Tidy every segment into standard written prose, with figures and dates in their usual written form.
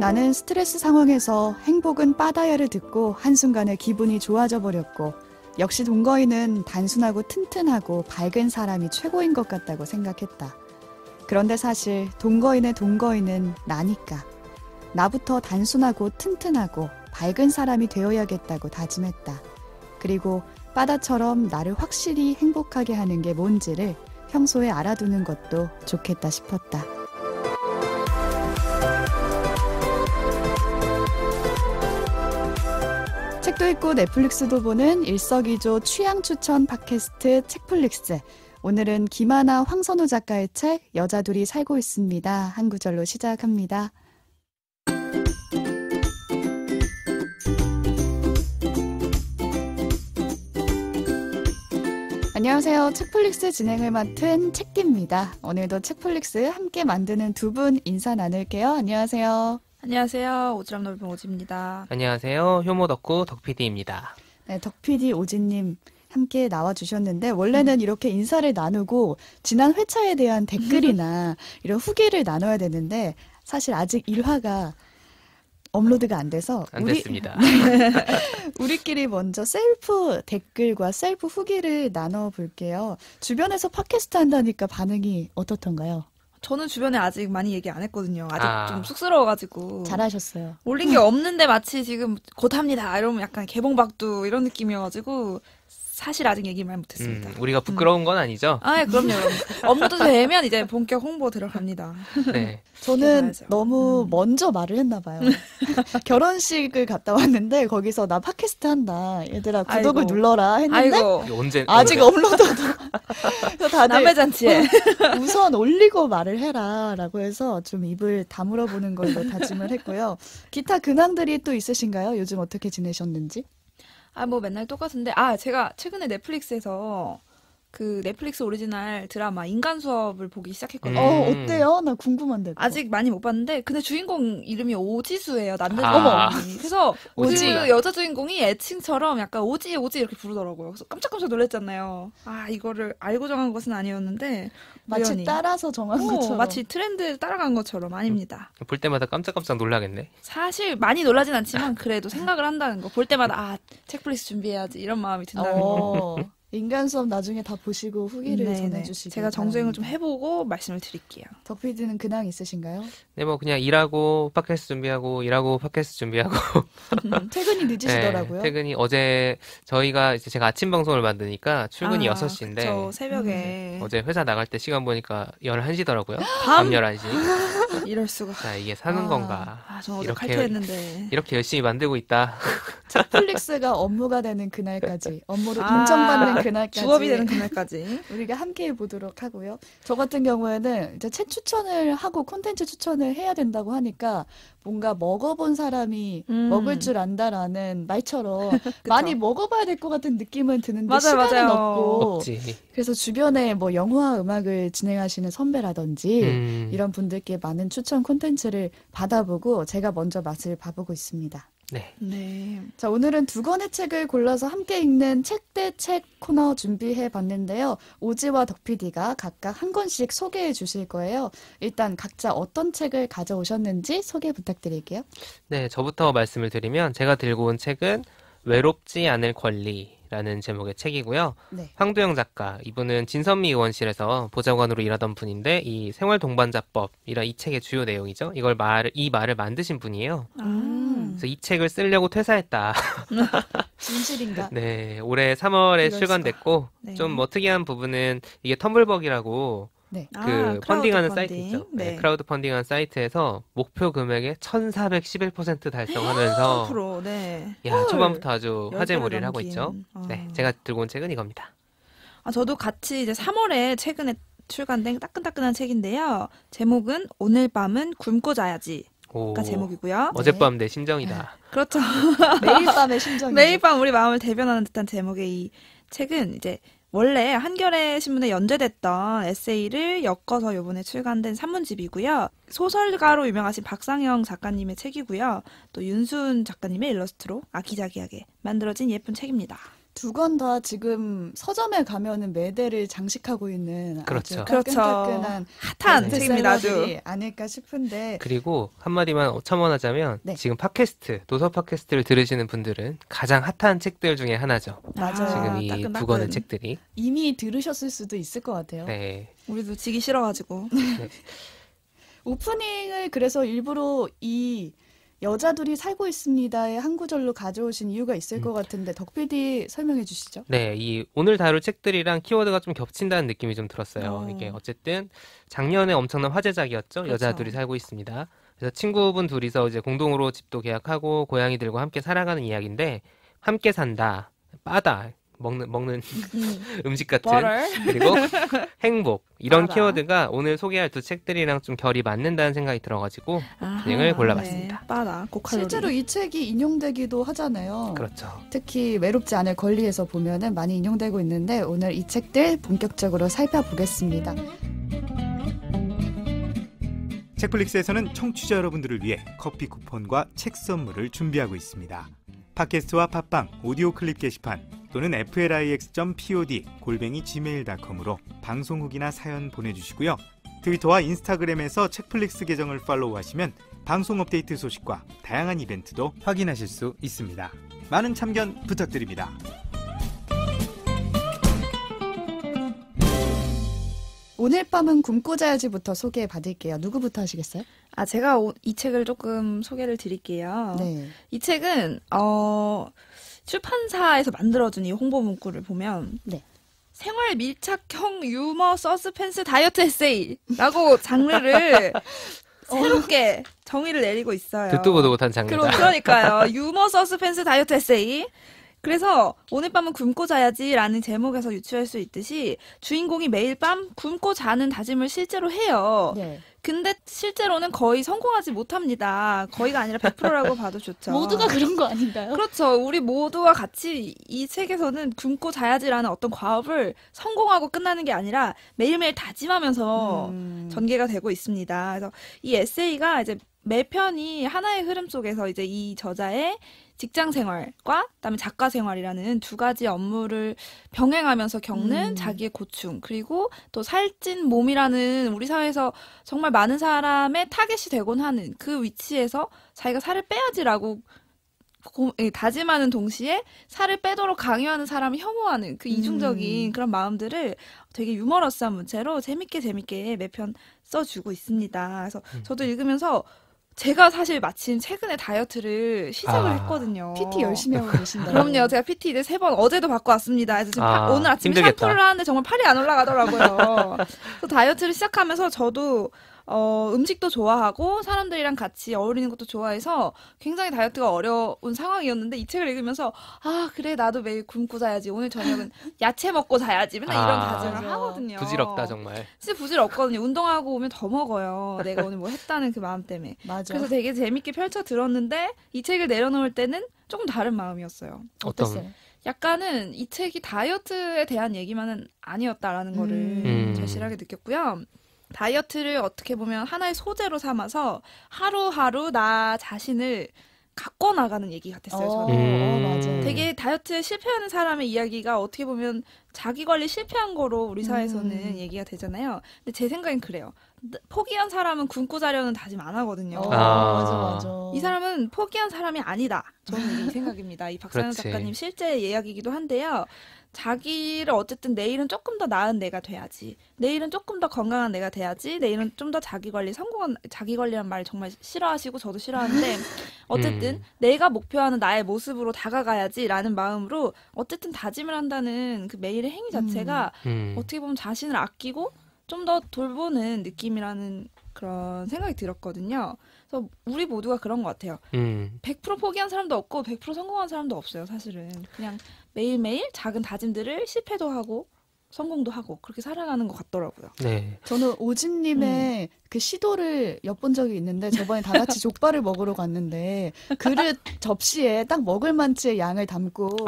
나는 스트레스 상황에서 행복은 빠다야를 듣고 한순간에 기분이 좋아져 버렸고 역시 동거인은 단순하고 튼튼하고 밝은 사람이 최고인 것 같다고 생각했다. 그런데 사실 동거인의 동거인은 나니까. 나부터 단순하고 튼튼하고 밝은 사람이 되어야겠다고 다짐했다. 그리고 바다처럼 나를 확실히 행복하게 하는 게 뭔지를 평소에 알아두는 것도 좋겠다 싶었다. 책도 읽고 넷플릭스도 보는 일석이조 취향 추천 팟캐스트 책플릭스. 오늘은 김하나 황선우 작가의 책 여자 둘이 살고 있습니다. 한 구절로 시작합니다. 안녕하세요. 책플릭스 진행을 맡은 책디입니다. 오늘도 책플릭스 함께 만드는 두 분 인사 나눌게요. 안녕하세요. 안녕하세요. 오지랖 넓은 오지입니다. 안녕하세요. 효모 덕후 덕PD입니다. 네, 덕PD 오지님 함께 나와주셨는데 원래는 이렇게 인사를 나누고 지난 회차에 대한 댓글이나 이런 후기를 나눠야 되는데 사실 아직 1화가 업로드가 안 돼서 안 됐습니다. 우리끼리 먼저 셀프 댓글과 셀프 후기를 나눠볼게요. 주변에서 팟캐스트 한다니까 반응이 어떻던가요? 저는 주변에 아직 많이 얘기 안 했거든요. 아직 좀 쑥스러워가지고. 잘하셨어요. 올린 게 없는데 마치 지금 곧 합니다. 이러면 약간 개봉박두 이런 느낌이어가지고 사실 아직 얘기 말 못했습니다. 우리가 부끄러운 건 아니죠? 아, 그럼요. 업로드되면 이제 본격 홍보 들어갑니다. 네. 저는 너무 먼저 말을 했나 봐요. 결혼식을 갔다 왔는데 거기서 나 팟캐스트 한다. 얘들아 구독을 아이고. 눌러라 했는데 언제 아직 업로드도 다들 남의 잔치에 우선 올리고 말을 해라라고 해서 좀 입을 다물어 보는 걸로 다짐을 했고요. 기타 근황들이 또 있으신가요? 요즘 어떻게 지내셨는지? 뭐 맨날 똑같은데 제가 최근에 넷플릭스에서 그 넷플릭스 오리지널 드라마 인간 수업을 보기 시작했거든요. 어때요? 나 궁금한데. 그거. 아직 많이 못 봤는데 근데 주인공 이름이 오지수예요. 남자 아. 주인공이. 그래서 오지. 그 여자 주인공이 애칭처럼 약간 오지 이렇게 부르더라고요. 그래서 깜짝깜짝 놀랐잖아요. 이거를 알고 정한 것은 아니었는데 마치 우연히. 따라서 정한 것처럼. 마치 트렌드 따라간 것처럼 아닙니다. 볼 때마다 깜짝깜짝 놀라겠네. 사실 많이 놀라진 않지만 그래도 생각을 한다는 거. 볼 때마다 책플릭스 준비해야지 이런 마음이 든다는 거. 인간 수업 나중에 다 보시고 후기를 전해주시기 제가 정주행을 좀 해보고 말씀을 드릴게요. 덕PD는 근황 있으신가요? 네, 뭐 그냥 일하고 팟캐스트 준비하고 일하고 팟캐스트 준비하고 퇴근이 늦으시더라고요. 네, 퇴근이 어제 저희가 이제 제가 아침 방송을 만드니까 출근이 6시인데 그쵸, 새벽에 어제 회사 나갈 때 시간 보니까 11시더라고요. 밤 11시. 이럴 수가. 자, 이게 사는 건가. 저 어제 칼퇴했는데. 이렇게 열심히 만들고 있다. 책플릭스가 업무가 되는 그날까지, 업무로 인정받는 그날까지, 주업이 되는 그날까지 우리가 함께 해보도록 하고요. 저 같은 경우에는 이제 책 추천을 하고 콘텐츠 추천을 해야 된다고 하니까 뭔가 먹어본 사람이 먹을 줄 안다라는 말처럼 많이 먹어봐야 될 것 같은 느낌은 드는데 시간은 없고 없지. 그래서 주변에 뭐 영화 음악을 진행하시는 선배라든지 이런 분들께 많은 추천 콘텐츠를 받아보고 제가 먼저 맛을 봐보고 있습니다. 네. 자, 오늘은 두 권의 책을 골라서 함께 읽는 책 대 책 코너 준비해 봤는데요. 오지와 덕PD가 각각 한 권씩 소개해 주실 거예요. 일단 각자 어떤 책을 가져오셨는지 소개 부탁드릴게요. 네, 저부터 말씀을 드리면 제가 들고 온 책은 외롭지 않을 권리라는 제목의 책이고요. 네. 황도영 작가, 이분은 진선미 의원실에서 보좌관으로 일하던 분인데 이 생활동반자법이란 이 책의 주요 내용이죠. 이 말을 만드신 분이에요. 그래서 이 책을 쓰려고 퇴사했다. 진실인가? 네, 올해 3월에 이럴 출간됐고 네. 좀 뭐 특이한 부분은 이게 텀블벅이라고 네. 그 펀딩하는 사이트 있죠. 네. 크라우드 펀딩하는 사이트에서 목표 금액의 1411% 달성하면서 네. 야, 초반부터 아주 10배를 화제몰이를 하고 넘긴. 있죠. 네, 제가 들고 온 책은 이겁니다. 저도 같이 이제 3월에 최근에 출간된 따끈따끈한 책인데요. 제목은 오늘 밤은 굶고 자야지. 가 제목이고요. 어젯밤 내 심정이다. 그렇죠. 매일 밤의 심정이 매일 밤 우리 마음을 대변하는 듯한 제목의 이 책은 이제 원래 한겨레 신문에 연재됐던 에세이를 엮어서 이번에 출간된 산문집이고요. 소설가로 유명하신 박상영 작가님의 책이고요. 또 윤수은 작가님의 일러스트로 아기자기하게 만들어진 예쁜 책입니다. 두 권 다 지금 서점에 가면은 매대를 장식하고 있는 그렇죠. 아주 그렇죠. 따끈따끈한 핫한 책입니다, 아주. 베스트셀러들이 아닐까 싶은데 그리고 한마디만 첨언하자면 네. 지금 팟캐스트, 도서 팟캐스트를 들으시는 분들은 가장 핫한 책들 중에 하나죠. 맞아요. 지금 이 따끈따끈. 두 권의 책들이. 이미 들으셨을 수도 있을 것 같아요. 네. 우리도 지기 싫어가지고. 오프닝을 그래서 일부러 이 여자 둘이 살고 있습니다의 한 구절로 가져오신 이유가 있을 것 같은데 덕 PD 설명해 주시죠. 네, 이 오늘 다룰 책들이랑 키워드가 좀 겹친다는 느낌이 좀 들었어요. 어. 이게 어쨌든 작년에 엄청난 화제작이었죠. 그렇죠. 여자 둘이 살고 있습니다. 그래서 친구분 둘이서 이제 공동으로 집도 계약하고 고양이들과 함께 살아가는 이야기인데 함께 산다, 빠다, 먹는 음식 같은 버럴. 그리고 행복 이런 빠다. 키워드가 오늘 소개할 두 책들이랑 좀 결이 맞는다는 생각이 들어가지고 진행을 골라봤습니다. 네, 빠다. 고칼로리. 실제로 이 책이 인용되기도 하잖아요. 그렇죠. 특히 외롭지 않을 권리에서 보면은 많이 인용되고 있는데 오늘 이 책들 본격적으로 살펴보겠습니다. 책플릭스에서는 청취자 여러분들을 위해 커피 쿠폰과 책 선물을 준비하고 있습니다. 팟캐스트와 팟빵, 오디오 클립 게시판 또는 flix.pod@gmail.com으로 방송 후기나 사연 보내주시고요. 트위터와 인스타그램에서 책플릭스 계정을 팔로우하시면 방송 업데이트 소식과 다양한 이벤트도 확인하실 수 있습니다. 많은 참견 부탁드립니다. 오늘 밤은 굶고 자야지부터 소개해 받을게요. 누구부터 하시겠어요? 제가 이 책을 조금 소개를 드릴게요. 네. 이 책은 출판사에서 만들어준 이 홍보 문구를 보면 네. 생활 밀착형 유머 서스펜스 다이어트 에세이라고 장르를 새롭게 정의를 내리고 있어요. 듣도 보도 못한 장르다. 그러니까요. 유머 서스펜스 다이어트 에세이. 그래서 오늘 밤은 굶고 자야지라는 제목에서 유추할 수 있듯이 주인공이 매일 밤 굶고 자는 다짐을 실제로 해요. 네. 근데 실제로는 거의 성공하지 못합니다. 거의가 아니라 100%라고 봐도 좋죠. 모두가 그런 거 아닌가요? 그렇죠. 우리 모두와 같이 이 책에서는 굶고 자야지라는 어떤 과업을 성공하고 끝나는 게 아니라 매일매일 다짐하면서 전개가 되고 있습니다. 그래서 이 에세이가 이제 매 편이 하나의 흐름 속에서 이제 이 저자의 직장 생활과 그다음에 작가 생활이라는 두 가지 업무를 병행하면서 겪는 자기의 고충, 그리고 또 살찐 몸이라는 우리 사회에서 정말 많은 사람의 타겟이 되곤 하는 그 위치에서 자기가 살을 빼야지라고 다짐하는 동시에 살을 빼도록 강요하는 사람을 혐오하는 그 이중적인 그런 마음들을 되게 유머러스한 문체로 재밌게 매 편 써주고 있습니다. 그래서 저도 읽으면서 제가 사실 마침 최근에 다이어트를 시작을 했거든요. PT 열심히 하고 계신다. 그럼요. 제가 PT 이제 3번 어제도 받고 왔습니다. 그래서 지금 오늘 아침에 힘들겠다. 샴푸를 하는데 정말 팔이 안 올라가더라고요. 그래서 다이어트를 시작하면서 저도 음식도 좋아하고 사람들이랑 같이 어울리는 것도 좋아해서 굉장히 다이어트가 어려운 상황이었는데 이 책을 읽으면서 그래 나도 매일 굶고 자야지. 오늘 저녁은 야채 먹고 자야지. 맨날 이런 다짐을 맞아. 하거든요. 부질없다 정말. 진짜 부질없거든요. 운동하고 오면 더 먹어요. 내가 오늘 뭐 했다는 그 마음 때문에. 맞아. 그래서 되게 재밌게 펼쳐 들었는데 이 책을 내려놓을 때는 조금 다른 마음이었어요. 어땠어요? 약간은 이 책이 다이어트에 대한 얘기만은 아니었다라는 거를 절실하게 느꼈고요. 다이어트를 어떻게 보면 하나의 소재로 삼아서 하루하루 나 자신을 갖고 나가는 얘기 같았어요. 저는. 맞아. 되게 다이어트에 실패하는 사람의 이야기가 어떻게 보면 자기 관리 실패한 거로 우리 사회에서는 얘기가 되잖아요. 근데 제 생각엔 그래요. 포기한 사람은 굶고 자려는 다짐 안 하거든요. 맞아. 이 사람은 포기한 사람이 아니다. 저는 이 생각입니다. 이 박상현 그렇지. 작가님 실제 이야기이기도 한데요. 자기를 어쨌든 내일은 조금 더 나은 내가 돼야지. 내일은 조금 더 건강한 내가 돼야지. 내일은 좀 더 자기 관리란 말 정말 싫어하시고 저도 싫어하는데 어쨌든 내가 목표하는 나의 모습으로 다가가야지라는 마음으로 어쨌든 다짐을 한다는 그 매일의 행위 자체가 어떻게 보면 자신을 아끼고 좀 더 돌보는 느낌이라는 그런 생각이 들었거든요. 그래서 우리 모두가 그런 것 같아요. 100% 포기한 사람도 없고 100% 성공한 사람도 없어요. 사실은 그냥 매일매일 작은 다짐들을 실패도 하고 성공도 하고 그렇게 살아가는 것 같더라고요. 네. 저는 오진님의 그 시도를 엿본 적이 있는데 저번에 다 같이 족발을 먹으러 갔는데 그릇 접시에 딱 먹을 만치의 양을 담고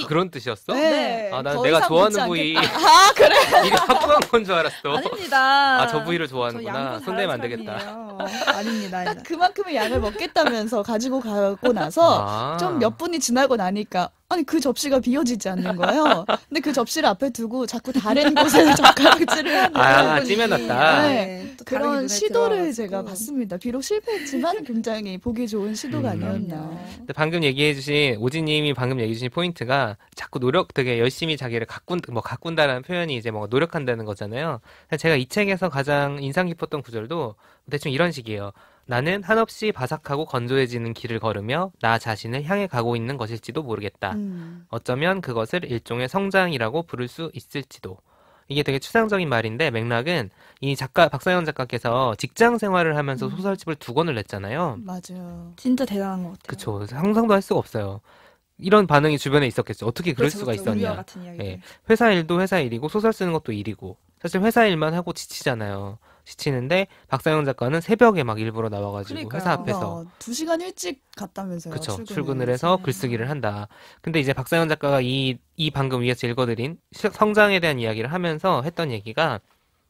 그런 뜻이었어? 네. 난 더 내가 이상 좋아하는 묻지 부위 않겠다. 그래? 미리 확보한 건 줄 알았어. 아닙니다. 저 부위를 저 좋아하는구나. 양보 손대면 안 잘하는 되겠다. 사람이에요. 아닙니다. 딱 그만큼의 양을 먹겠다면서 가지고 가고 나서 좀 몇 분이 지나고 나니까 아니 그 접시가 비워지지 않는 거예요. 근데 그 접시를 앞에 두고 자꾸 다른 곳에 젓가락질을 하는 찜해놨다. 네, 그런 시도를 제가 봤습니다. 비록 실패했지만 굉장히 보기 좋은 시도가 아니었나. 근데 방금 얘기해주신 오지님이 방금 얘기해주신 포인트가 자꾸 되게 열심히 자기를 가꾼다라는 표현이 이제 뭐 노력한다는 거잖아요. 제가 이 책에서 가장 인상 깊었던 구절도 대충 이런 식이에요. 나는 한없이 바삭하고 건조해지는 길을 걸으며 나 자신을 향해 가고 있는 것일지도 모르겠다. 어쩌면 그것을 일종의 성장이라고 부를 수 있을지도. 이게 되게 추상적인 말인데 맥락은 이 박상현 작가께서 직장 생활을 하면서 소설집을 2권을 냈잖아요. 맞아요. 진짜 대단한 것 같아요. 그쵸. 상상도 할 수가 없어요. 이런 반응이 주변에 있었겠죠. 어떻게 그럴 수가 있었냐. 같은 이야기들. 예. 회사 일도 회사 일이고 소설 쓰는 것도 일이고 사실 회사 일만 하고 지치잖아요. 지치는데 박상영 작가는 새벽에 막 일부러 나와가지고 그러니까요. 회사 앞에서 2시간 일찍 갔다면서요. 그쵸. 출근을 해서 글쓰기를 한다. 근데 이제 박상현 작가가 이 방금 위에서 읽어드린 성장에 대한 이야기를 하면서 했던 얘기가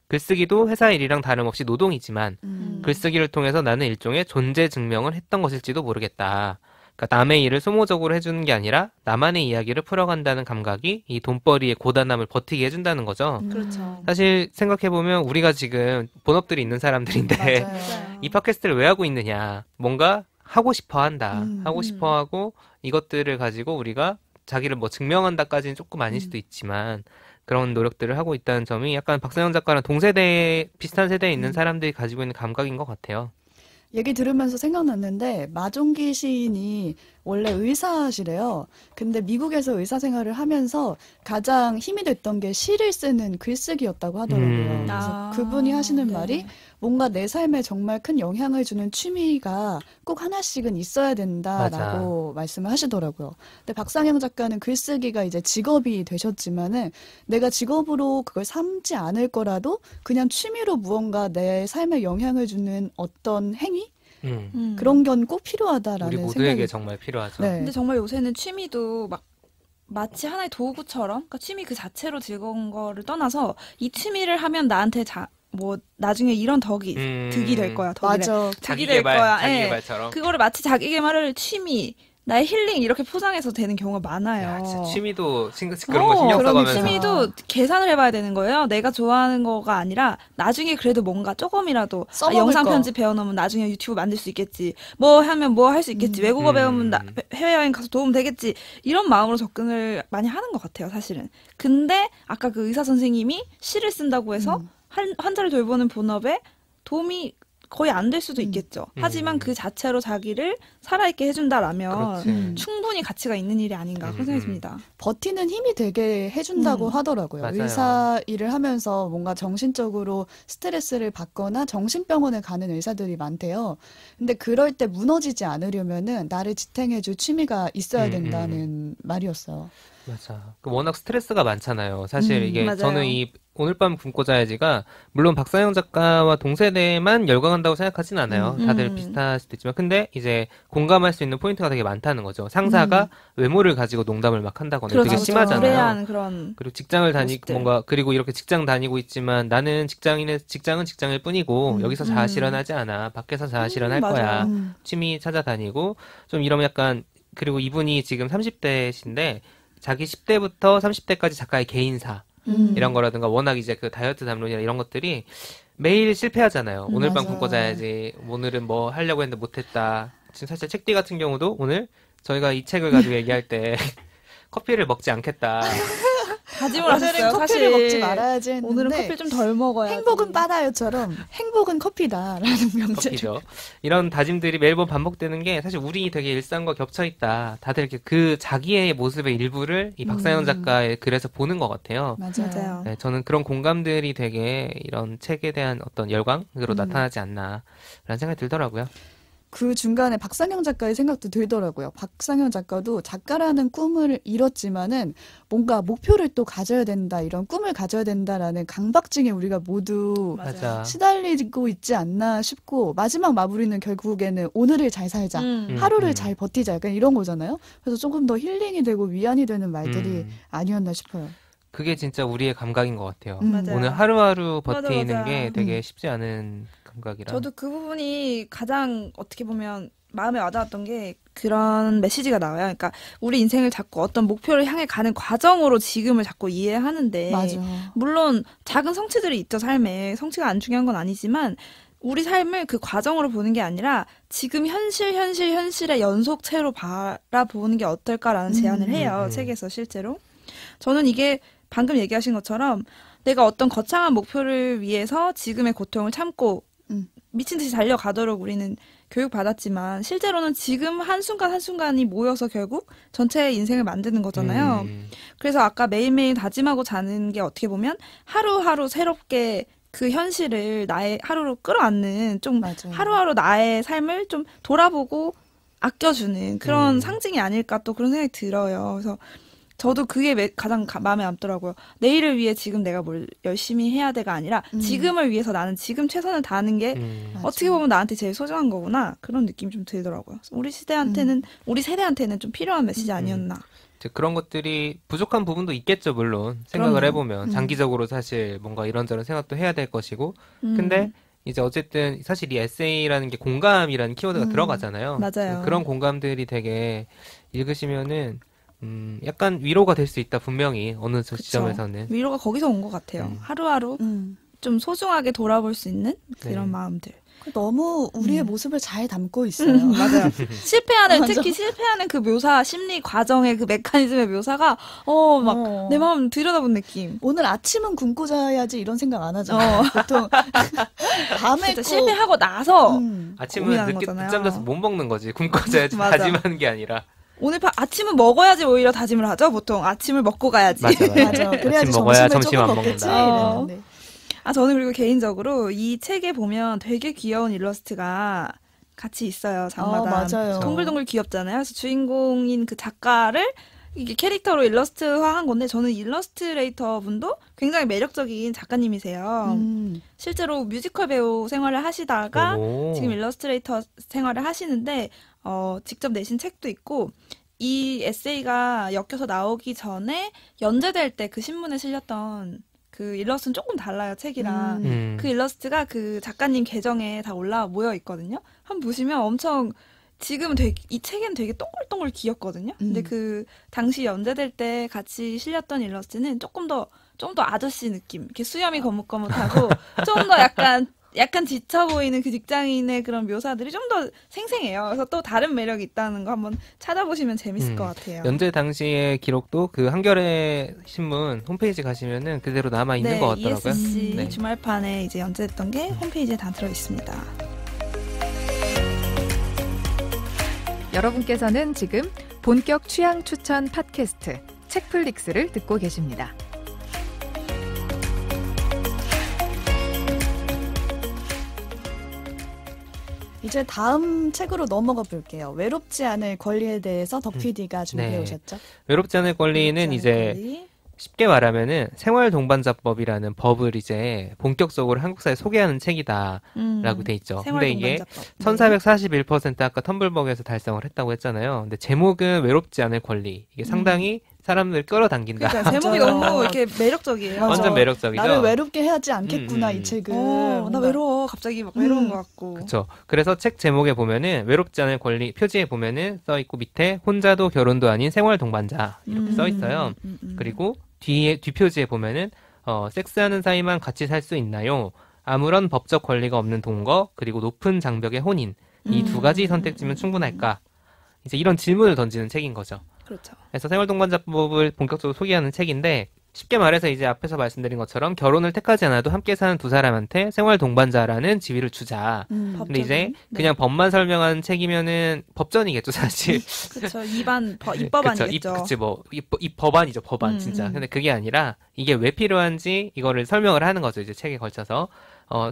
글쓰기도 회사 일이랑 다름없이 노동이지만 글쓰기를 통해서 나는 일종의 존재 증명을 했던 것일지도 모르겠다. 그러니까 남의 일을 소모적으로 해주는 게 아니라 나만의 이야기를 풀어간다는 감각이 이 돈벌이의 고단함을 버티게 해준다는 거죠. 그렇죠. 사실 생각해보면 우리가 지금 본업들이 있는 사람들인데 맞아요. 이 팟캐스트를 왜 하고 있느냐. 뭔가 하고 싶어 한다. 하고 음. 싶어 하고 이것들을 가지고 우리가 자기를 뭐 증명한다까지는 조금 아닐 수도 있지만 그런 노력들을 하고 있다는 점이 약간 박상현 작가랑 동세대 비슷한 세대에 있는 사람들이 가지고 있는 감각인 것 같아요. 얘기 들으면서 생각났는데 마종기 시인이 원래 의사시래요. 근데 미국에서 의사 생활을 하면서 가장 힘이 됐던 게 시를 쓰는 글쓰기였다고 하더라고요. 그래서 그분이 하시는 네. 말이 뭔가 내 삶에 정말 큰 영향을 주는 취미가 꼭 하나씩은 있어야 된다라고 말씀을 하시더라고요. 근데 박상영 작가는 글쓰기가 이제 직업이 되셨지만은 내가 직업으로 그걸 삼지 않을 거라도 그냥 취미로 무언가 내 삶에 영향을 주는 어떤 행위? 그런 건 꼭 필요하다라는 우리 생각이 모두에게 정말 필요하죠. 네. 근데 정말 요새는 취미도 막 마치 하나의 도구처럼, 그러니까 취미 그 자체로 즐거운 거를 떠나서 이 취미를 하면 나한테 뭐 나중에 이런 덕이 득이 될 거야. 덕이 맞아. 득이 될 거야. 자기 예. 개발처럼. 그거를 마치 자기 개발을 취미, 나의 힐링 이렇게 포장해서 되는 경우가 많아요. 야, 진짜 취미도 그런 거 신경 써가면서. 취미도 계산을 해봐야 되는 거예요. 내가 좋아하는 거가 아니라 나중에 그래도 뭔가 조금이라도 영상 편집 배워놓으면 나중에 유튜브 만들 수 있겠지. 뭐 하면 뭐 할 수 있겠지. 외국어 배우면 해외여행 가서 도움 되겠지. 이런 마음으로 접근을 많이 하는 것 같아요, 사실은. 근데 아까 그 의사 선생님이 시를 쓴다고 해서 환자를 돌보는 본업에 도움이 거의 안 될 수도 있겠죠. 하지만 그 자체로 자기를 살아있게 해준다라면 충분히 가치가 있는 일이 아닌가 그런 생각이 듭니다. 버티는 힘이 되게 해준다고 하더라고요. 맞아요. 의사 일을 하면서 뭔가 정신적으로 스트레스를 받거나 정신병원에 가는 의사들이 많대요. 근데 그럴 때 무너지지 않으려면은 나를 지탱해줄 취미가 있어야 된다는 말이었어요. 맞아. 워낙 스트레스가 많잖아요. 사실 이게 맞아요. 저는 이 오늘 밤 굶고 자야지가 물론 박상영 작가와 동세대만 열광한다고 생각하진 않아요. 다들 비슷할 수도 있지만 근데 이제 공감할 수 있는 포인트가 되게 많다는 거죠. 상사가 외모를 가지고 농담을 막 한다거나 그렇죠. 되게 심하잖아요. 무례한 그런 그리고 직장을 모습들. 그리고 이렇게 직장 다니고 있지만 나는 직장은 직장일 뿐이고 여기서 자아 실현하지 않아. 밖에서 자아 실현할 거야. 취미 찾아다니고 좀 이러면 약간 그리고 이분이 지금 30대신데 자기 10대부터 30대까지 작가의 개인사 이런 거라든가 워낙 이제 그 다이어트 담론이나 이런 것들이 매일 실패하잖아요. 오늘 밤 맞아요. 굶고 자야지. 오늘은 뭐 하려고 했는데 못했다. 지금 사실 책디 같은 경우도 오늘 저희가 이 책을 가지고 얘기할 때 커피를 먹지 않겠다. 다짐을 오늘은 하셨어요. 커피를 사실 먹지 말아야지 했는데 오늘은 커피를 좀 덜 먹어야지. 행복은 빠다요처럼 행복은 커피다라는 명제를 커피죠. 이런 다짐들이 매번 반복되는 게 사실 우리 되게 일상과 겹쳐 있다. 다들 이렇게 그 자기의 모습의 일부를 이 박상현 작가의 글에서 보는 것 같아요. 맞아요. 네, 저는 그런 공감들이 되게 이런 책에 대한 어떤 열광으로 나타나지 않나라는 생각이 들더라고요. 그 중간에 박상영 작가의 생각도 들더라고요. 박상영 작가도 작가라는 꿈을 이뤘지만은 뭔가 목표를 또 가져야 된다, 이런 꿈을 가져야 된다라는 강박증에 우리가 모두 맞아. 시달리고 있지 않나 싶고 마지막 마무리는 결국에는 오늘을 잘 살자, 하루를 잘 버티자, 약간 이런 거잖아요. 그래서 조금 더 힐링이 되고 위안이 되는 말들이 아니었나 싶어요. 그게 진짜 우리의 감각인 것 같아요. 맞아요. 오늘 하루하루 버티는 맞아. 게 되게 쉽지 않은 감각이라. 저도 그 부분이 가장 어떻게 보면 마음에 와닿았던 게 그런 메시지가 나와요. 그러니까 우리 인생을 자꾸 어떤 목표를 향해 가는 과정으로 지금을 자꾸 이해하는데 맞아. 물론 작은 성취들이 있죠. 삶에. 성취가 안 중요한 건 아니지만 우리 삶을 그 과정으로 보는 게 아니라 지금 현실의 연속체로 바라보는 게 어떨까라는 제안을 해요. 책에서 실제로. 저는 이게 방금 얘기하신 것처럼 내가 어떤 거창한 목표를 위해서 지금의 고통을 참고 미친 듯이 달려가도록 우리는 교육받았지만 실제로는 지금 한순간 한순간이 모여서 결국 전체의 인생을 만드는 거잖아요. 그래서 아까 매일매일 다짐하고 자는 게 어떻게 보면 하루하루 새롭게 그 현실을 나의 하루로 끌어안는 좀 맞아요. 하루하루 나의 삶을 좀 돌아보고 아껴주는 그런 상징이 아닐까 또 그런 생각이 들어요. 그래서 저도 그게 가장 마음에 남더라고요. 내일을 위해 지금 내가 뭘 열심히 해야 돼가 아니라 지금을 위해서 나는 지금 최선을 다하는 게 어떻게 보면 나한테 제일 소중한 거구나. 그런 느낌이 좀 들더라고요. 우리 세대한테는 좀 필요한 메시지 아니었나. 그런 것들이 부족한 부분도 있겠죠, 물론. 생각을 그럼요. 해보면. 장기적으로 사실 뭔가 이런저런 생각도 해야 될 것이고. 근데 이제 어쨌든 사실 이 에세이라는 게 공감이라는 키워드가 들어가잖아요. 맞아요. 그런 공감들이 되게 읽으시면은 약간 위로가 될 수 있다, 분명히. 어느 지점에서는. 위로가 거기서 온 것 같아요. 하루하루 좀 소중하게 돌아볼 수 있는 그런 네. 마음들. 너무 우리의 모습을 잘 담고 있어요. 맞아요. 실패하는, 맞아. 특히 실패하는 그 묘사, 심리 과정의 그 메커니즘의 묘사가, 막, 내 마음 들여다본 느낌. 오늘 아침은 굶고 자야지 이런 생각 안 하죠. 어. 보통 밤에 진짜 꼭 실패하고 나서, 아침은 고민하는 늦게 거잖아요. 늦잠 자서 못 먹는 거지. 굶고 자야지 맞아. 다짐하는 게 아니라. 오늘 아침은 먹어야지 오히려 다짐을 하죠, 보통. 아침을 먹고 가야지. 맞아. 맞아. 그래야지 아침 먹어야 점심을 점심 조금 안 먹겠지. 먹는다. 이랬는데. 저는 그리고 개인적으로 이 책에 보면 되게 귀여운 일러스트가 같이 있어요, 장마다. 맞아요. 동글동글 귀엽잖아요. 그래서 주인공인 그 작가를 이게 캐릭터로 일러스트화한 건데 저는 일러스트레이터 분도 굉장히 매력적인 작가님이세요. 실제로 뮤지컬 배우 생활을 하시다가 오. 지금 일러스트레이터 생활을 하시는데 직접 내신 책도 있고 이 에세이가 엮여서 나오기 전에 연재될 때 그 신문에 실렸던 그 일러스트는 조금 달라요, 책이랑. 그 일러스트가 그 작가님 계정에 다 모여 있거든요. 한번 보시면 엄청 지금은 이 책은 되게 동글동글 귀엽거든요. 근데 그 당시 연재될 때 같이 실렸던 일러스트는 조금 더 아저씨 느낌. 이렇게 수염이 거뭇거뭇하고 좀 더 약간 지쳐 보이는 그 직장인의 그런 묘사들이 좀 더 생생해요. 그래서 또 다른 매력이 있다는 거 한번 찾아보시면 재밌을 것 같아요. 연재 당시의 기록도 그 한겨레 신문 홈페이지 가시면은 그대로 남아 있는 것 같더라고요. ESC 네. 주말판에 이제 연재됐던 게 홈페이지에 다 들어 있습니다. 여러분께서는 지금 본격 취향 추천 팟캐스트 책플릭스를 듣고 계십니다. 이제 다음 책으로 넘어가 볼게요. 외롭지 않을 권리에 대해서 덕 PD가 준비해 네. 오셨죠? 외롭지 않을 권리는 이제 쉽게 말하면은 생활 동반자법이라는 법을 이제 본격적으로 한국 사회에 소개하는 책이다라고 돼 있죠. 근데 이게 1441% 아까 텀블벅에서 달성을 했다고 했잖아요. 근데 제목은 외롭지 않을 권리. 이게 상당히 사람들 끌어당긴다. 그러니까 제목이 너무 이렇게 매력적이에요. 맞아. 완전 매력적이죠. 나를 외롭게 해야지 않겠구나 이 책은. 나 외로워. 갑자기 막 외로운 것 같고. 그렇죠. 그래서 책 제목에 보면은 외롭지 않을 권리 표지에 보면은 써 있고 밑에 혼자도 결혼도 아닌 생활 동반자 이렇게 써 있어요. 그리고 뒷표지에 보면은 섹스하는 사이만 같이 살 수 있나요? 아무런 법적 권리가 없는 동거 그리고 높은 장벽의 혼인 이 두 가지 선택지면 충분할까? 이제 이런 질문을 던지는 책인 거죠. 그렇죠. 그래서 생활동반자법을 본격적으로 소개하는 책인데 쉽게 말해서 이제 앞에서 말씀드린 것처럼 결혼을 택하지 않아도 함께 사는 두 사람한테 생활동반자라는 지위를 주자. 근데 이제 그냥 법만 설명하는 책이면은 법전이겠죠, 사실. 그렇죠. 입법안이겠죠. 그치, 이 법안이죠, 법안, 진짜. 근데 그게 아니라 이게 왜 필요한지 이거를 설명을 하는 거죠, 이제 책에 걸쳐서.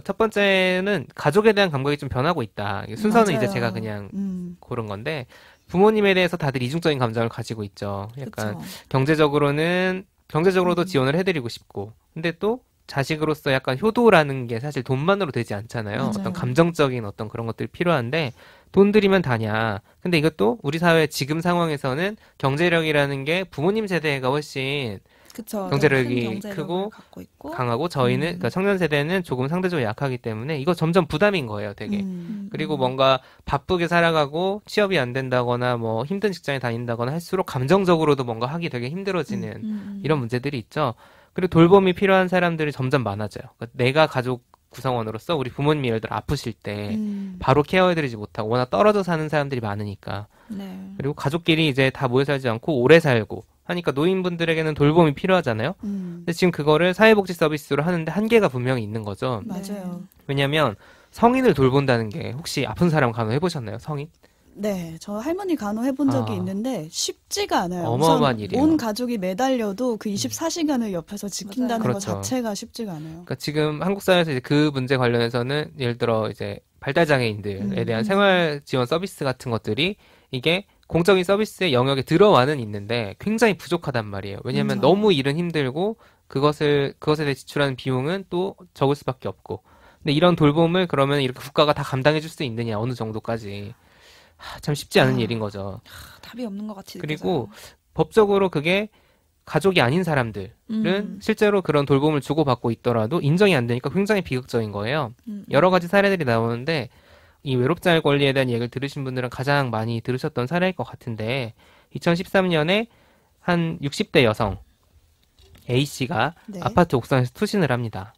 첫 번째는 가족에 대한 감각이 좀 변하고 있다. 순서는 맞아요. 이제 제가 그냥 고른 건데 부모님에 대해서 다들 이중적인 감정을 가지고 있죠. 약간 경제적으로도 지원을 해드리고 싶고, 근데 또 자식으로서 약간 효도라는 게 사실 돈만으로 되지 않잖아요. 맞아요. 어떤 감정적인 어떤 그런 것들이 필요한데 돈 들이면 다냐. 근데 이것도 우리 사회 지금 상황에서는 경제력이라는 게 부모님 세대가 훨씬 그쵸. 경제력이 큰 경제력을 크고 갖고 있고. 강하고 저희는 그러니까 청년 세대는 조금 상대적으로 약하기 때문에 이거 점점 부담인 거예요, 되게. 그리고 뭔가 바쁘게 살아가고 취업이 안 된다거나 뭐 힘든 직장에 다닌다거나 할수록 감정적으로도 뭔가 하기 되게 힘들어지는 이런 문제들이 있죠. 그리고 돌봄이 필요한 사람들이 점점 많아져요. 그러니까 내가 가족 구성원으로서 우리 부모님이 예를 들어 아프실 때 바로 케어해드리지 못하고 워낙 떨어져 사는 사람들이 많으니까. 네. 그리고 가족끼리 이제 다 모여 살지 않고 오래 살고 하니까 노인분들에게는 돌봄이 필요하잖아요. 근데 지금 그거를 사회복지 서비스로 하는데 한계가 분명히 있는 거죠. 맞아요. 왜냐하면 성인을 돌본다는 게 혹시 아픈 사람 간호해보셨나요? 성인? 네, 저 할머니 간호 해본 적이 있는데 쉽지가 않아요. 어마어마한 우선 일이에요. 온 가족이 매달려도 그 24시간을 옆에서 지킨다는 맞아요. 것 그렇죠. 자체가 쉽지가 않아요. 그러니까 지금 한국 사회에서 이제 그 문제 관련해서는 예를 들어 이제 발달장애인들에 대한 생활 지원 서비스 같은 것들이 이게 공적인 서비스의 영역에 들어와는 있는데 굉장히 부족하단 말이에요. 왜냐하면 너무 일은 힘들고 그것에 대해 지출하는 비용은 또 적을 수밖에 없고. 근데 이런 돌봄을 그러면 이렇게 국가가 다 감당해 줄 수 있느냐, 어느 정도까지. 참 쉽지 않은 일인 거죠. 답이 없는 것 같이 그리고 법적으로 그게 가족이 아닌 사람들은 실제로 그런 돌봄을 주고받고 있더라도 인정이 안 되니까 굉장히 비극적인 거예요. 여러 가지 사례들이 나오는데 이 외롭자의 권리에 대한 얘기를 들으신 분들은 가장 많이 들으셨던 사례일 것 같은데 2013년에 한 60대 여성 A씨가 네. 아파트 옥상에서 투신을 합니다.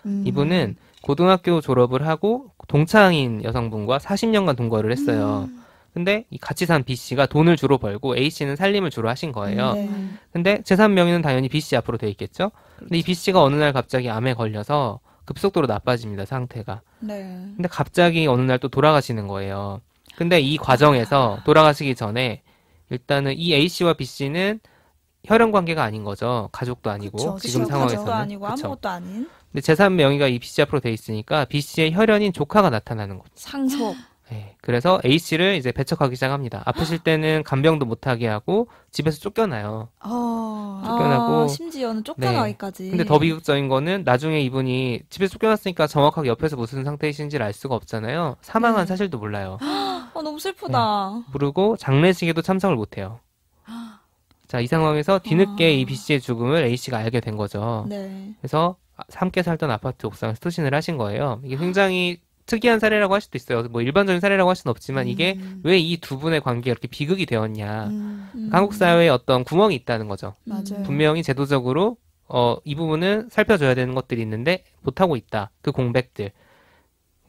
이분은 고등학교 졸업을 하고 동창인 여성분과 40년간 동거를 했어요. 근데 이 같이 산 B씨가 돈을 주로 벌고 A씨는 살림을 주로 하신 거예요. 네. 근데 재산 명의는 당연히 B씨 앞으로 돼 있겠죠? 근데 이 B씨가 어느 날 갑자기 암에 걸려서 급속도로 나빠집니다, 상태가. 네. 근데 갑자기 어느 날 또 돌아가시는 거예요. 근데 이 과정에서 돌아가시기 전에 일단은 이 A씨와 B씨는 혈연 관계가 아닌 거죠. 가족도 아니고 그쵸, 지금 그쵸. 상황에서는. 가족도 아니고 그쵸. 아무것도 아닌 근데 재산 명의가 이 B씨 앞으로 돼 있으니까 B씨의 혈연인 조카가 나타나는 거죠. 상속. 네, 그래서 A씨를 이제 배척하기 시작합니다. 아프실 때는 간병도 못하게 하고 집에서 쫓겨나요. 쫓겨나고. 심지어는 쫓겨나기까지. 근데 더 비극적인 거는 나중에 이분이 집에서 쫓겨났으니까 정확하게 옆에서 무슨 상태이신지를 알 수가 없잖아요. 사망한 사실도 몰라요. 너무 슬프다. 모르고 장례식에도 참석을 못해요. 자, 이 상황에서 뒤늦게 이 B씨의 죽음을 A씨가 알게 된 거죠. 네. 그래서 함께 살던 아파트 옥상에서 투신을 하신 거예요. 이게 굉장히 특이한 사례라고 할 수도 있어요. 뭐 일반적인 사례라고 할 수는 없지만 이게 왜 이 두 분의 관계가 이렇게 비극이 되었냐. 한국 사회에 어떤 구멍이 있다는 거죠. 맞아요. 분명히 제도적으로 이 부분은 살펴줘야 되는 것들이 있는데 못하고 있다. 그 공백들.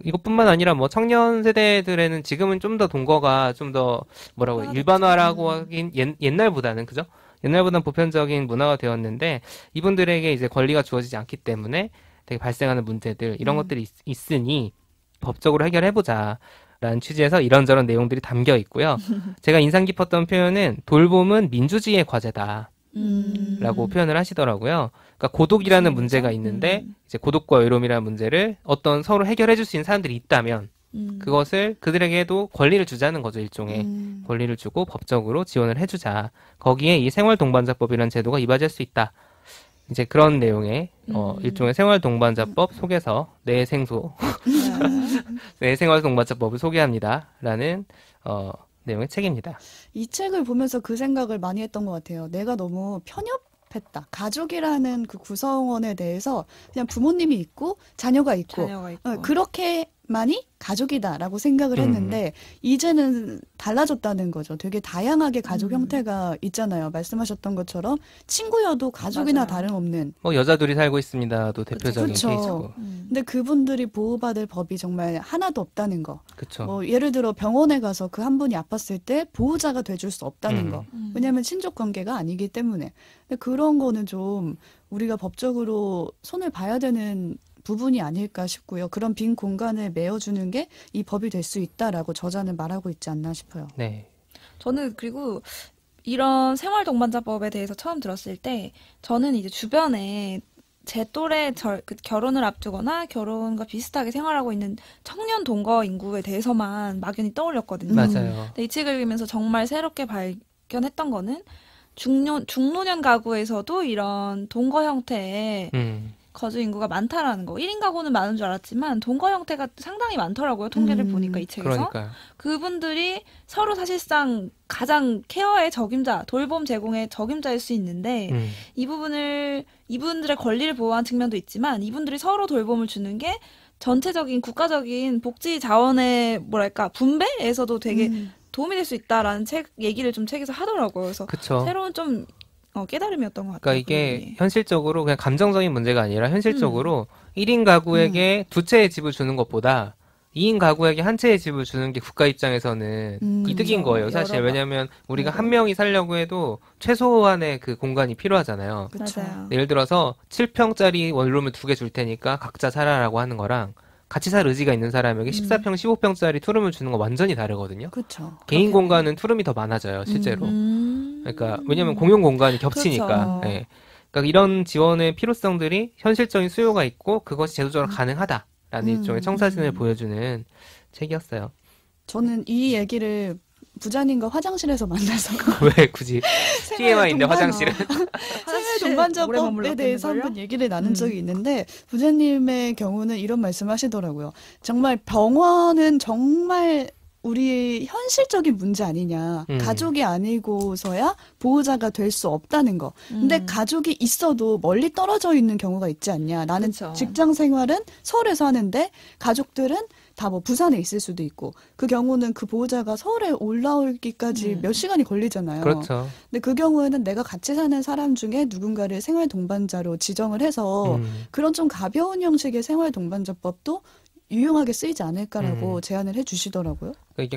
이것뿐만 아니라 뭐 청년 세대들에는 지금은 좀 더 동거가 좀 더 뭐라고 일반화라고 하긴 옛날보다는 그죠? 옛날보다는 보편적인 문화가 되었는데 이분들에게 이제 권리가 주어지지 않기 때문에 되게 발생하는 문제들 이런 것들이 있으니 법적으로 해결해보자. 라는 취지에서 이런저런 내용들이 담겨 있고요. 제가 인상 깊었던 표현은 돌봄은 민주주의의 과제다. 라고 표현을 하시더라고요. 그러니까 고독이라는 문제가 있는데 이제 고독과 외로움이라는 문제를 어떤 서로 해결해 줄 수 있는 사람들이 있다면 그것을 그들에게도 권리를 주자는 거죠. 일종의 권리를 주고 법적으로 지원을 해주자. 거기에 이 생활동반자법이라는 제도가 이바지할 수 있다. 이제 그런 내용의 일종의 생활동반자법 속에서 내 생소 내 생활동반자법을 소개합니다라는 내용의 책입니다. 이 책을 보면서 그 생각을 많이 했던 것 같아요. 내가 너무 편협했다. 가족이라는 그 구성원에 대해서 그냥 부모님이 있고 자녀가 있고, 그렇게만이 가족이다라고 생각을 했는데 이제는 달라졌다는 거죠. 되게 다양하게 가족 형태가 있잖아요. 말씀하셨던 것처럼 친구여도 가족이나 맞아요. 다름없는. 뭐 여자 둘이 살고 있습니다도 대표적인 그쵸. 케이스고. 근데 그분들이 보호받을 법이 정말 하나도 없다는 거. 그렇죠. 뭐 예를 들어 병원에 가서 그 한 분이 아팠을 때 보호자가 돼줄 수 없다는 거. 왜냐하면 친족 관계가 아니기 때문에. 근데 그런 거는 좀 우리가 법적으로 손을 봐야 되는 부분이 아닐까 싶고요. 그런 빈 공간을 메워주는 게 이 법이 될 수 있다라고 저자는 말하고 있지 않나 싶어요. 네. 저는 그리고 이런 생활동반자법에 대해서 처음 들었을 때 저는 이제 주변에 제 또래 결혼을 앞두거나 결혼과 비슷하게 생활하고 있는 청년 동거 인구에 대해서만 막연히 떠올렸거든요. 맞아요. 근데 이 책을 읽으면서 정말 새롭게 발견했던 거는 중노년 가구에서도 이런 동거 형태의 거주 인구가 많다라는 거. 1인 가구는 많은 줄 알았지만 동거 형태가 상당히 많더라고요. 통계를 보니까 이 책에서. 그러니까요. 그분들이 서로 사실상 가장 케어의 적임자, 돌봄 제공의 적임자일 수 있는데 이 부분을 이분들의 권리를 보호한 측면도 있지만 이분들이 서로 돌봄을 주는 게 전체적인 국가적인 복지 자원의 뭐랄까 분배에서도 되게 도움이 될 수 있다라는 얘기를 좀 책에서 하더라고요. 그래서 그쵸. 새로운 좀 깨달음이었던 것 같아요. 그러니까 이게 그분이. 현실적으로 그냥 감정적인 문제가 아니라 현실적으로 1인 가구에게 두 채의 집을 주는 것보다 2인 가구에게 한 채의 집을 주는 게 국가 입장에서는 이득인 그쵸. 거예요, 사실. 여러 왜냐하면 우리가 한 명이 살려고 해도 최소한의 그 공간이 필요하잖아요. 그쵸. 맞아요. 예를 들어서 7평짜리 원룸을 2개 줄 테니까 각자 살아라고 하는 거랑 같이 살 의지가 있는 사람에게 14평, 15평짜리 투룸을 주는 건 완전히 다르거든요. 그쵸. 개인 공간은 투룸이 더 많아져요, 실제로. 그러니까 왜냐면 공용 공간이 겹치니까. 그렇죠. 예. 그러니까 이런 지원의 필요성들이 현실적인 수요가 있고 그것이 제도적으로 가능하다라는 일종의 청사진을 보여주는 책이었어요. 저는 이 얘기를 부자님과 화장실에서 만나서 왜 굳이 TMI인데 화장실은? 생활 오래 동반자법에 머물렀겠는 대해서 걸요? 한번 얘기를 나눈 적이 있는데 부자님의 경우는 이런 말씀을 하시더라고요. 정말 병원은 정말 우리 현실적인 문제 아니냐. 가족이 아니고서야 보호자가 될 수 없다는 거. 근데 가족이 있어도 멀리 떨어져 있는 경우가 있지 않냐. 나는 그쵸. 직장 생활은 서울에서 하는데 가족들은 다 뭐 부산에 있을 수도 있고 그 경우는 그 보호자가 서울에 올라오기까지 몇 시간이 걸리잖아요. 그렇죠. 근데 그 경우에는 내가 같이 사는 사람 중에 누군가를 생활 동반자로 지정을 해서 그런 좀 가벼운 형식의 생활 동반자법도 유용하게 쓰이지 않을까라고 제안을 해주시더라고요. 그러니까 이게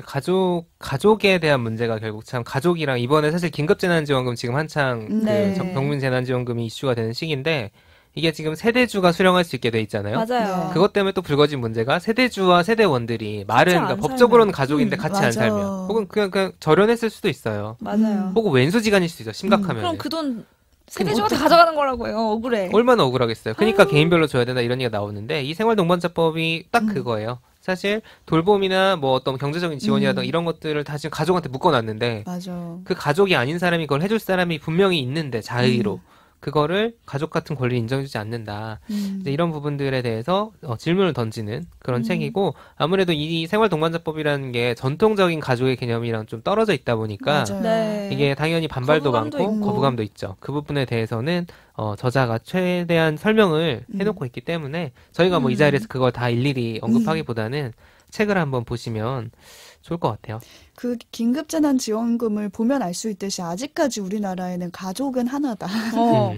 가족에 대한 문제가 결국 참 가족이랑 이번에 사실 긴급재난지원금 지금 한창 네. 그 국민재난지원금이 이슈가 되는 시기인데 이게 지금 세대주가 수령할 수 있게 돼 있잖아요. 맞아요. 네. 그것 때문에 또 불거진 문제가 세대주와 세대원들이 말은 안 그러니까 법적으로는 살면. 가족인데 같이 안 맞아. 살면 혹은 그냥 절연했을 수도 있어요. 맞아요. 혹은 왼수지간일 수도 있어. 심각하면. 그럼 그 돈 세대주가 다 가져가는 거라고요. 억울해. 얼마나 억울하겠어요. 그러니까 개인별로 줘야 된다 이런 얘기가 나오는데 이 생활동반자법이 딱 그거예요. 사실 돌봄이나 뭐 어떤 경제적인 지원이라든가 이런 것들을 다 지금 가족한테 묶어놨는데 맞아. 그 가족이 아닌 사람이 그걸 해줄 사람이 분명히 있는데 자의로 그거를 가족 같은 권리를 인정해주지 않는다. 이제 이런 부분들에 대해서 질문을 던지는 그런 책이고 아무래도 이 생활동반자법이라는 게 전통적인 가족의 개념이랑 좀 떨어져 있다 보니까 맞아요. 네. 이게 당연히 반발도 거부감도 많고 있고. 거부감도 있죠. 그 부분에 대해서는 저자가 최대한 설명을 해놓고 있기 때문에 저희가 뭐 이 자리에서 그걸 다 일일이 언급하기보다는 책을 한번 보시면 좋을 것 같아요. 그 긴급재난지원금을 보면 알 수 있듯이 아직까지 우리나라에는 가족은 하나다.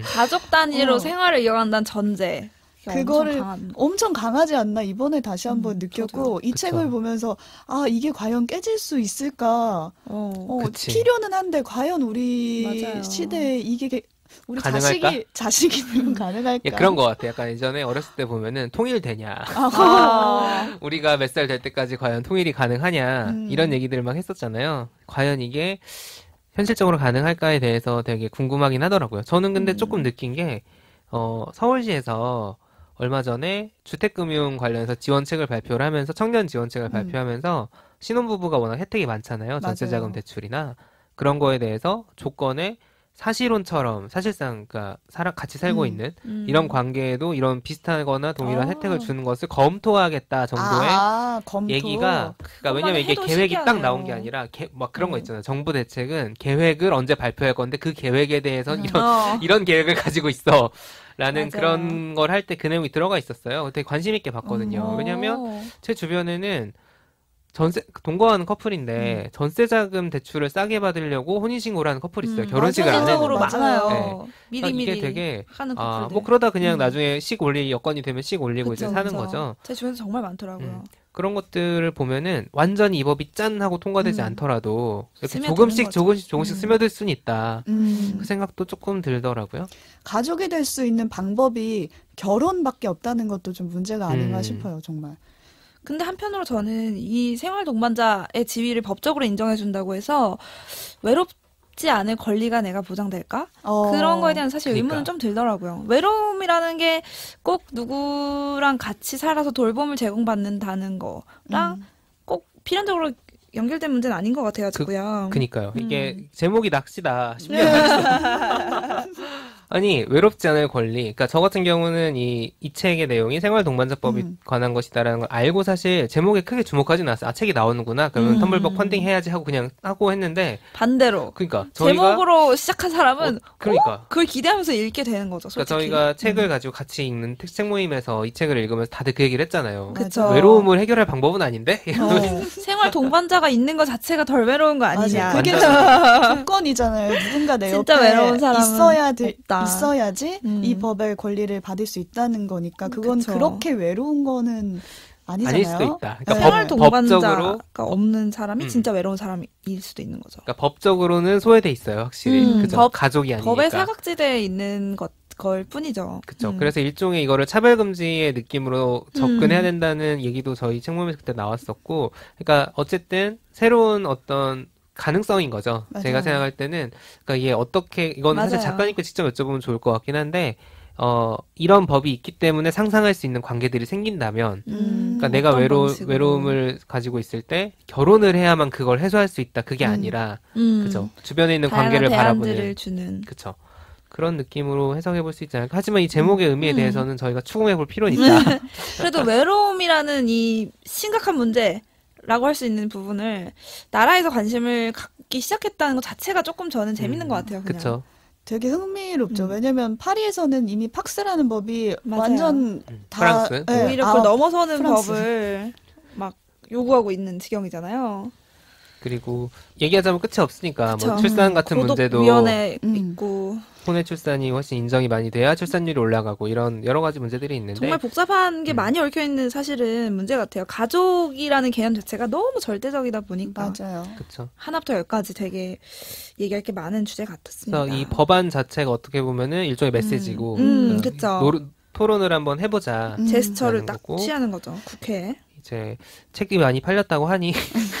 가족 단위로 어. 생활을 이어간다는 전제. 그거를 엄청 강하지 않나 이번에 다시 한번 느꼈고 이 그쵸. 책을 보면서 아 이게 과연 깨질 수 있을까? 그치. 필요는 한데 과연 우리 맞아요. 시대에 이게 우리 가능할까? 자식이 되면 가능할까? 예, 그런 것 같아요. 약간 예전에 어렸을 때 보면은 통일되냐. 우리가 몇 살 될 때까지 과연 통일이 가능하냐. 이런 얘기들을 막 했었잖아요. 과연 이게 현실적으로 가능할까에 대해서 되게 궁금하긴 하더라고요. 저는 근데 조금 느낀 게, 서울시에서 얼마 전에 주택금융 관련해서 지원책을 발표를 하면서 청년 지원책을 발표하면서 신혼부부가 워낙 혜택이 많잖아요. 전세자금 맞아요. 대출이나 그런 거에 대해서 조건에 사실혼처럼 사실상 그러니까 같이 살고 있는 이런 관계에도 이런 비슷하거나 동일한 혜택을 주는 것을 검토하겠다 정도의 검토. 얘기가 그러니까 왜냐면 이게 해도 계획이 딱 신기하네요. 나온 게 아니라 막 그런 거 있잖아요. 정부 대책은 계획을 언제 발표할 건데 그 계획에 대해서 이런 계획을 가지고 있어. 라는 맞아요. 그런 걸 할 때 그 내용이 들어가 있었어요. 되게 관심 있게 봤거든요. 왜냐면 제 주변에는 동거하는 커플인데 전세자금 대출을 싸게 받으려고 혼인신고를 하는 커플이 있어요. 결혼식을 안 현실적으로 했는데. 많아요. 네. 미리미리 이게 되게 하는 커플들. 뭐 그러다 그냥 나중에 여건이 되면 올리고 이제 사는 거죠. 제 주변에서 정말 많더라고요. 그런 것들을 보면은 완전히 이 법이 짠 하고 통과되지 않더라도 이렇게 스며드는 조금씩 스며들 수는 있다. 그 생각도 조금 들더라고요. 가족이 될 수 있는 방법이 결혼밖에 없다는 것도 좀 문제가 아닌가 싶어요, 정말. 근데 한편으로 저는 이 생활 동반자의 지위를 법적으로 인정해준다고 해서 외롭지 않을 권리가 내가 보장될까? 그런 거에 대한 사실 의문은 좀 들더라고요. 외로움이라는 게 꼭 누구랑 같이 살아서 돌봄을 제공받는다는 거랑 꼭 필연적으로 연결된 문제는 아닌 것 같아가지고요. 그니까요. 이게 제목이 낚시다 싶네요. 아니, 외롭지 않을 권리. 그러니까 저 같은 경우는 이 책의 내용이 생활동반자법이 관한 것이다라는 걸 알고 사실 제목에 크게 주목하진 않았어요. 아, 책이 나오는구나. 그러면 텀블벅 펀딩 해야지 하고 그냥 하고 했는데. 반대로. 그러니까 저희가 제목으로 시작한 사람은 그러니까. 그걸 기대하면서 읽게 되는 거죠. 그러니까 솔직히. 저희가 책을 가지고 같이 읽는 책 모임에서 이 책을 읽으면서 다들 그 얘기를 했잖아요. 그쵸. 외로움을 해결할 방법은 아닌데? 생활 동반자가 있는 것 자체가 덜 외로운 거 아니냐. 그게 조건이잖아요. 누군가 내 진짜 옆에 외로운 사람은 없다. 있어야지 이 법의 권리를 받을 수 있다는 거니까 그건 그쵸. 그렇게 외로운 거는 아니잖아요. 아닐 수도 있다. 그러니까 생활 동반자가 법적으로 없는 사람이 진짜 외로운 사람일 수도 있는 거죠. 그러니까 법적으로는 소외돼 있어요, 확실히. 그죠? 가족이 아니니까. 법의 사각지대에 있는 걸 뿐이죠. 그렇죠. 그래서 일종의 이거를 차별금지의 느낌으로 접근해야 된다는 얘기도 저희 책 모임에서 그때 나왔었고, 그러니까 어쨌든 새로운 어떤 가능성인 거죠. 맞아요. 제가 생각할 때는 그러니까 이게 어떻게 이건 사실 맞아요. 작가님께 직접 여쭤보면 좋을 것 같긴 한데 이런 법이 있기 때문에 상상할 수 있는 관계들이 생긴다면 그러니까 내가 어떤 방식으로. 외로움을 가지고 있을 때 결혼을 해야만 그걸 해소할 수 있다. 그게 아니라 그죠. 주변에 있는 관계를 대안들을 바라보는 주는. 그쵸. 그런 느낌으로 해석해 볼 수 있지 않을까. 하지만 이 제목의 의미에 대해서는 저희가 추궁해 볼 필요는 있다. 그래도 외로움이라는 이 심각한 문제라고 할 수 있는 부분을 나라에서 관심을 갖기 시작했다는 것 자체가 조금 저는 재밌는 것 같아요. 그냥. 그쵸. 되게 흥미롭죠. 왜냐면 파리에서는 이미 팍스라는 법이 맞아요. 완전 다 프랑스. 네, 오히려 그걸 넘어서는 프랑스. 법을 막 요구하고 있는 지경이잖아요. 그리고 얘기하자면 끝이 없으니까 뭐 그쵸. 출산 같은 문제도 고독위원회 음. 있고 혼외 출산이 훨씬 인정이 많이 돼야 출산율이 올라가고 이런 여러 가지 문제들이 있는데 정말 복잡한 게 많이 얽혀 있는 사실은 문제 같아요. 가족이라는 개념 자체가 너무 절대적이다 보니까 맞아요. 그쵸. 하나부터 열까지 되게 얘기할 게 많은 주제 같았습니다. 그래서 이 법안 자체가 어떻게 보면은 일종의 메시지고 그쵸. 토론을 한번 해보자. 제스처를 라는 딱 거고. 취하는 거죠. 국회에. 이제 책이 많이 팔렸다고 하니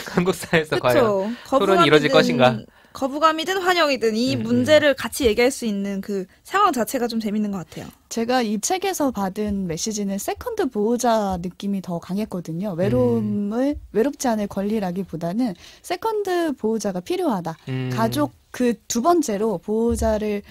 한국 사회에서 과연 그렇죠. 토론이 이루어질 것인가? 거부감이든 환영이든 이 문제를 같이 얘기할 수 있는 그 상황 자체가 좀 재밌는 것 같아요. 제가 이 책에서 받은 메시지는 세컨드 보호자 느낌이 더 강했거든요. 외롭지 않을 권리라기보다는 세컨드 보호자가 필요하다. 가족 그 두 번째로 보호자를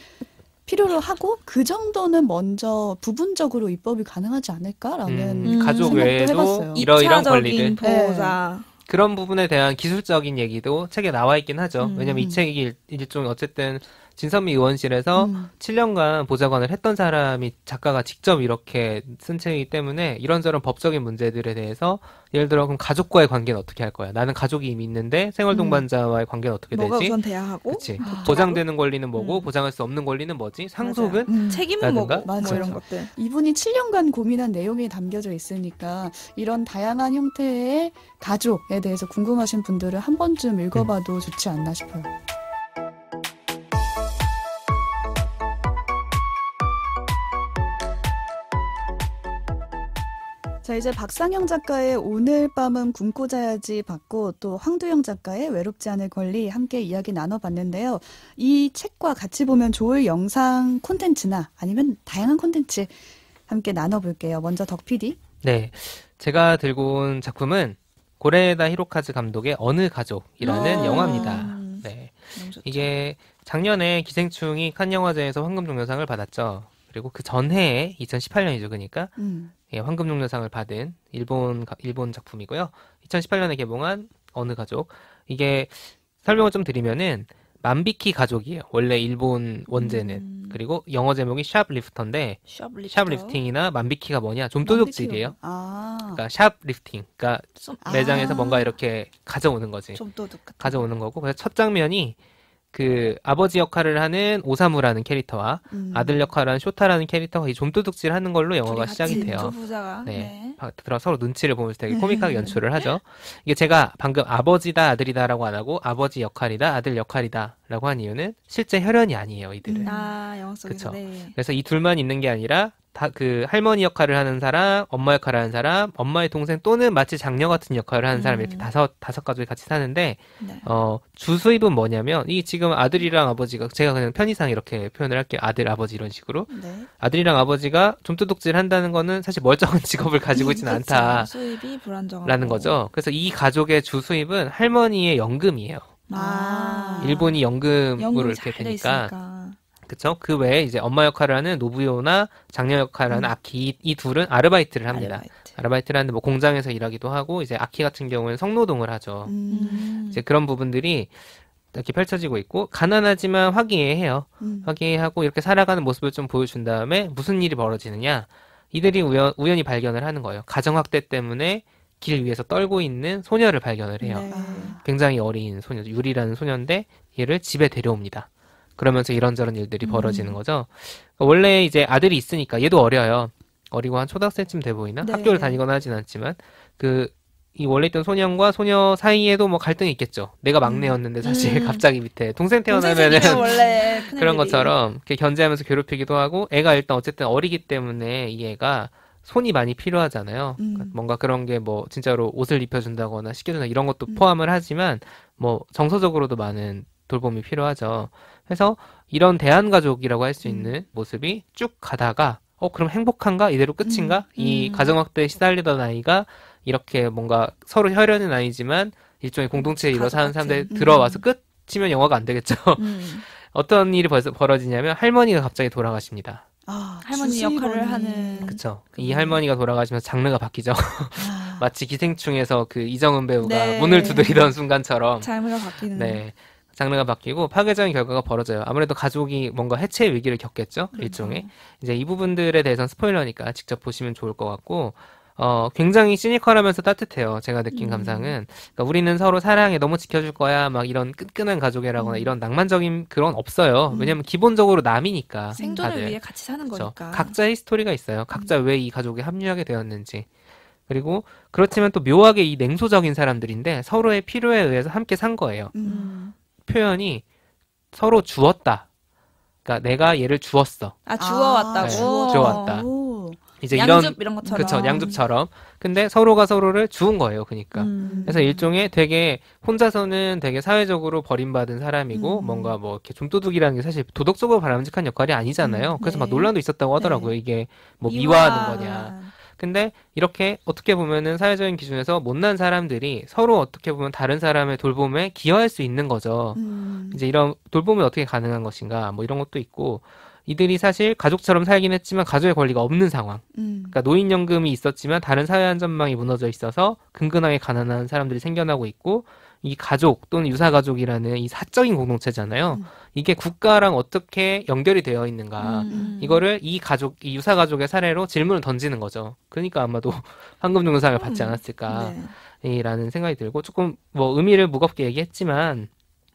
필요로 하고 그 정도는 먼저 부분적으로 입법이 가능하지 않을까라는 가족 생각도 외에도 해봤어요. 이러이러한 2차적인 권리들 보호자. 그런 부분에 대한 기술적인 얘기도 책에 나와 있긴 하죠. 왜냐면 이 책이 일종의 어쨌든 진선미 의원실에서 7년간 보좌관을 했던 사람이 작가가 직접 이렇게 쓴 책이기 때문에 이런저런 법적인 문제들에 대해서 예를 들어 그럼 가족과의 관계는 어떻게 할 거야? 나는 가족이 이미 있는데 생활동반자와의 관계는 어떻게 뭐가 되지? 우선 돼야 하고 그치. 보장되는 권리는 뭐고 보장할 수 없는 권리는 뭐지? 상속은? 책임은 뭐고 라든가? 뭐 맞아요. 이런 것들. 이분이 7년간 고민한 내용이 담겨져 있으니까 이런 다양한 형태의 가족에 대해서 궁금하신 분들은 한 번쯤 읽어봐도 좋지 않나 싶어요. 자, 이제 박상영 작가의 오늘 밤은 굶고 자야지 받고 또 황두영 작가의 외롭지 않을 권리 함께 이야기 나눠봤는데요. 이 책과 같이 보면 좋을 영상 콘텐츠나 아니면 다양한 콘텐츠 함께 나눠볼게요. 먼저 덕 PD. 네. 제가 들고 온 작품은 고레에다 히로카즈 감독의 어느 가족이라는 영화입니다. 네. 이게 작년에 기생충이 칸 영화제에서 황금종려상을 받았죠. 그리고 그 전해에 2018년이죠. 그러니까 예, 황금종려상을 받은 일본 작품이고요. 2018년에 개봉한 어느 가족. 이게 설명을 좀 드리면은 만비키 가족이에요. 원래 일본 원제는. 그리고 영어 제목이 샵리프터인데 샵리프팅이나 만비키가 뭐냐? 좀도둑질이에요. 그러니까 샵리프팅. 그러니까 매장에서 뭔가 이렇게 가져오는 거지. 좀도둑 같은 가져오는 거고. 그래서 첫 장면이 그 아버지 역할을 하는 오사무라는 캐릭터와 아들 역할을 하는 쇼타라는 캐릭터가 이 좀도둑질 하는 걸로 영화가 시작이 돼요. 두 부자가. 네. 들어 서로 눈치를 보면서 되게 코믹하게 연출을 하죠. 이게 제가 방금 아버지다 아들이다라고 안 하고 아버지 역할이다 아들 역할이다라고 한 이유는 실제 혈연이 아니에요, 이들은. 영화 속에서. 그쵸. 네. 그래서 이 둘만 있는 게 아니라 다 그 할머니 역할을 하는 사람, 엄마 역할을 하는 사람, 엄마의 동생 또는 마치 장녀 같은 역할을 하는 사람 이렇게 다섯 가족이 같이 사는데 네. 주수입은 뭐냐면 이 지금 아들이랑 아버지가 제가 그냥 편의상 이렇게 표현을 할게요. 아들, 아버지 이런 식으로. 네. 아들이랑 아버지가 좀도둑질 한다는 거는 사실 멀쩡한 직업을 가지고 있지는 않다. 수입이 불안정하고. 라는 거죠. 그래서 이 가족의 주수입은 할머니의 연금이에요. 아. 일본이 연금으로 연금이 이렇게 잘 돼 되니까. 있으니까. 그쵸? 그 외에 이제 엄마 역할을 하는 노부요나 장녀 역할을 하는 아키 이 둘은 아르바이트를 합니다. 아르바이트를 하는데 뭐 공장에서 일하기도 하고 이제 아키 같은 경우는 성노동을 하죠. 이제 그런 부분들이 이렇게 펼쳐지고 있고 가난하지만 화기애애해요. 화기애애하고 이렇게 살아가는 모습을 좀 보여준 다음에 무슨 일이 벌어지느냐 이들이 우연히 발견을 하는 거예요. 가정학대 때문에 길 위에서 떨고 있는 소녀를 발견을 해요. 네. 굉장히 어린 소녀, 유리라는 소녀인데 얘를 집에 데려옵니다. 그러면서 이런저런 일들이 벌어지는 거죠. 원래 이제 아들이 있으니까 얘도 어려요. 어리고 한 초등학생쯤 돼 보이나? 네. 학교를 다니거나 하진 않지만 이 원래 있던 소년과 소녀 사이에도 뭐 갈등이 있겠죠. 내가 막내였는데 사실 갑자기 밑에 동생 태어나면은 원래 그런 것처럼 이렇게 견제하면서 괴롭히기도 하고 애가 일단 어쨌든 어리기 때문에 이 애가 손이 많이 필요하잖아요. 그러니까 뭔가 그런 게 뭐 진짜로 옷을 입혀준다거나 씻겨준다 이런 것도 포함을 하지만 뭐 정서적으로도 많은 돌봄이 필요하죠. 그래서 이런 대한가족이라고 할 수 있는 모습이 쭉 가다가 그럼 행복한가? 이대로 끝인가? 이 가정학대에 시달리던 아이가 이렇게 뭔가 서로 혈연은 아니지만 일종의 공동체에 일어 사는 사람들이 들어와서 끝이면 영화가 안 되겠죠. 어떤 일이 벌어지냐면 할머니가 갑자기 돌아가십니다. 할머니 역할을 하는. 그쵸. 이 할머니가 돌아가시면서 장르가 바뀌죠. 마치 기생충에서 그 이정은 배우가 문을 두드리던 순간처럼. 장르가 바뀌는. 네. 장르가 바뀌고 파괴적인 결과가 벌어져요. 아무래도 가족이 뭔가 해체의 위기를 겪겠죠. 그렇죠. 일종의. 이제 이 부분들에 대해서는 스포일러니까 직접 보시면 좋을 것 같고 굉장히 시니컬하면서 따뜻해요. 제가 느낀 감상은. 그러니까 우리는 서로 사랑해, 너무 지켜줄 거야, 막 이런 끈끈한 가족이라거나 이런 낭만적인 그런 없어요. 왜냐면 기본적으로 남이니까. 생존을 다들. 위해 같이 사는 그쵸? 거니까. 각자의 스토리가 있어요. 각자 왜 이 가족에 합류하게 되었는지. 그리고 그렇지만 또 묘하게 이 냉소적인 사람들인데 서로의 필요에 의해서 함께 산 거예요. 표현이 서로 주었다. 그러니까 내가 얘를 주었어. 주워왔다고. 네, 주워왔다. 이제 양즙 이런 것처럼. 그쵸, 양즙처럼. 근데 서로가 서로를 주운 거예요, 그러니까. 그래서 일종의 되게 혼자서는 되게 사회적으로 버림받은 사람이고 뭔가 뭐 이렇게 좀도둑이라는 게 사실 도덕적으로 바람직한 역할이 아니잖아요. 그래서 막 논란도 있었다고 하더라고요. 이게 뭐 미화하는 거냐. 근데 이렇게 어떻게 보면은 사회적인 기준에서 못난 사람들이 서로 어떻게 보면 다른 사람의 돌봄에 기여할 수 있는 거죠. 이제 이런 돌봄이 어떻게 가능한 것인가 뭐 이런 것도 있고 이들이 사실 가족처럼 살긴 했지만 가족의 권리가 없는 상황. 그러니까 노인연금이 있었지만 다른 사회안전망이 무너져 있어서 근근하게 가난한 사람들이 생겨나고 있고 이 가족 또는 유사가족이라는 이 사적인 공동체잖아요. 이게 국가랑 어떻게 연결이 되어 있는가. 이거를 이 유사가족의 사례로 질문을 던지는 거죠. 그러니까 아마도 황금종려상을 받지 않았을까라는 생각이 들고 조금 뭐 의미를 무겁게 얘기했지만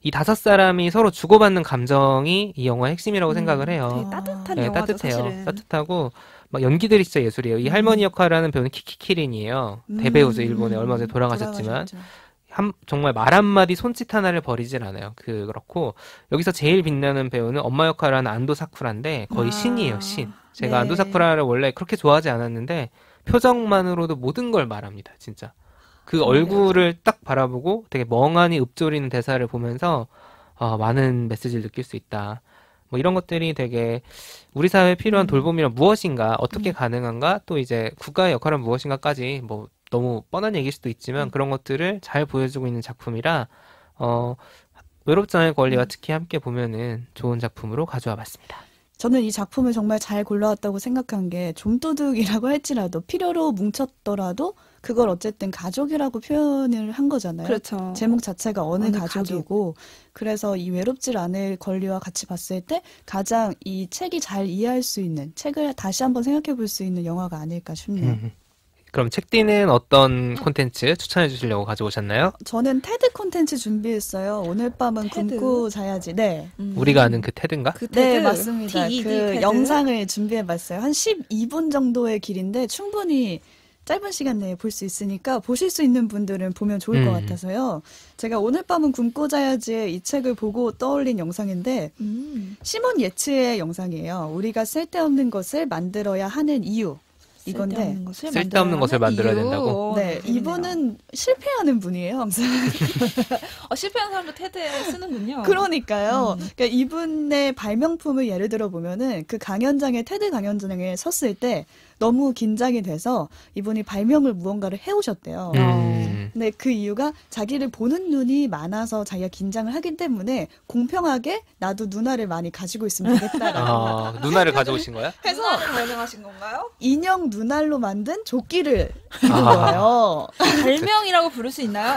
이 5사람이 서로 주고받는 감정이 이 영화의 핵심이라고 생각을 해요. 되게 따뜻한 영화죠, 따뜻해요. 사실은. 따뜻하고 막 연기들이 진짜 예술이에요. 이 할머니 역할을 하는 배우는 키키키린이에요. 대배우죠. 일본에 얼마 전에 돌아가셨지만 정말 말 한마디 손짓 하나를 버리질 않아요. 그렇고 여기서 제일 빛나는 배우는 엄마 역할을 하는 안도 사쿠라인데 거의 신이에요. 신. 제가 안도 사쿠라를 원래 그렇게 좋아하지 않았는데 표정만으로도 모든 걸 말합니다. 진짜. 그 얼굴을 딱 바라보고 되게 멍하니 읊조리는 대사를 보면서 많은 메시지를 느낄 수 있다. 뭐 이런 것들이 되게 우리 사회에 필요한 돌봄이란 무엇인가, 어떻게 가능한가, 또 이제 국가의 역할은 무엇인가까지 뭐 너무 뻔한 얘기일 수도 있지만 그런 것들을 잘 보여주고 있는 작품이라 외롭지 않을 권리와 특히 함께 보면은 좋은 작품으로 가져와 봤습니다. 저는 이 작품을 정말 잘 골라왔다고 생각한 게 좀도둑이라고 할지라도 필요로 뭉쳤더라도 그걸 어쨌든 가족이라고 표현을 한 거잖아요. 그렇죠. 제목 자체가 어느 가족이고 그래서 이 외롭질 않을 권리와 같이 봤을 때 가장 이 책이 잘 이해할 수 있는 책을 다시 한번 생각해 볼 수 있는 영화가 아닐까 싶네요. 그럼 책디는 어떤 콘텐츠 추천해 주시려고 가져오셨나요? 저는 테드 콘텐츠 준비했어요. 오늘 밤은 굶고 자야지. 네. 우리가 아는 그 테드인가? 그 네, 테드? 맞습니다. TED 그 테드? 영상을 준비해봤어요. 한 12분 정도의 길인데 충분히 짧은 시간 내에 볼 수 있으니까 보실 수 있는 분들은 보면 좋을 것 같아서요. 제가 오늘 밤은 굶고 자야지의 이 책을 보고 떠올린 영상인데 시몬 예츠의 영상이에요. 우리가 쓸데없는 것을 만들어야 하는 이유. 이건데 쓸데없는 것을 만들어야 된다고? 네, 이분은 실패하는 분이에요, 항상. 실패한 사람도 테드에 쓰는군요. 그러니까요. 그러니까 이분의 발명품을 예를 들어 보면은 그 테드 강연장에 섰을 때 너무 긴장이 돼서 이분이 발명을 무언가를 해오셨대요. 근데 그 이유가 자기를 보는 눈이 많아서 자기가 긴장을 하기 때문에 공평하게 나도 누나를 많이 가지고 있으면 되겠다라고 누나를 가져오신 거야? 해서 누나를 발명하신 건가요? 인형 눈알로 만든 조끼를 입은 거예요. 발명이라고 부를 수 있나요?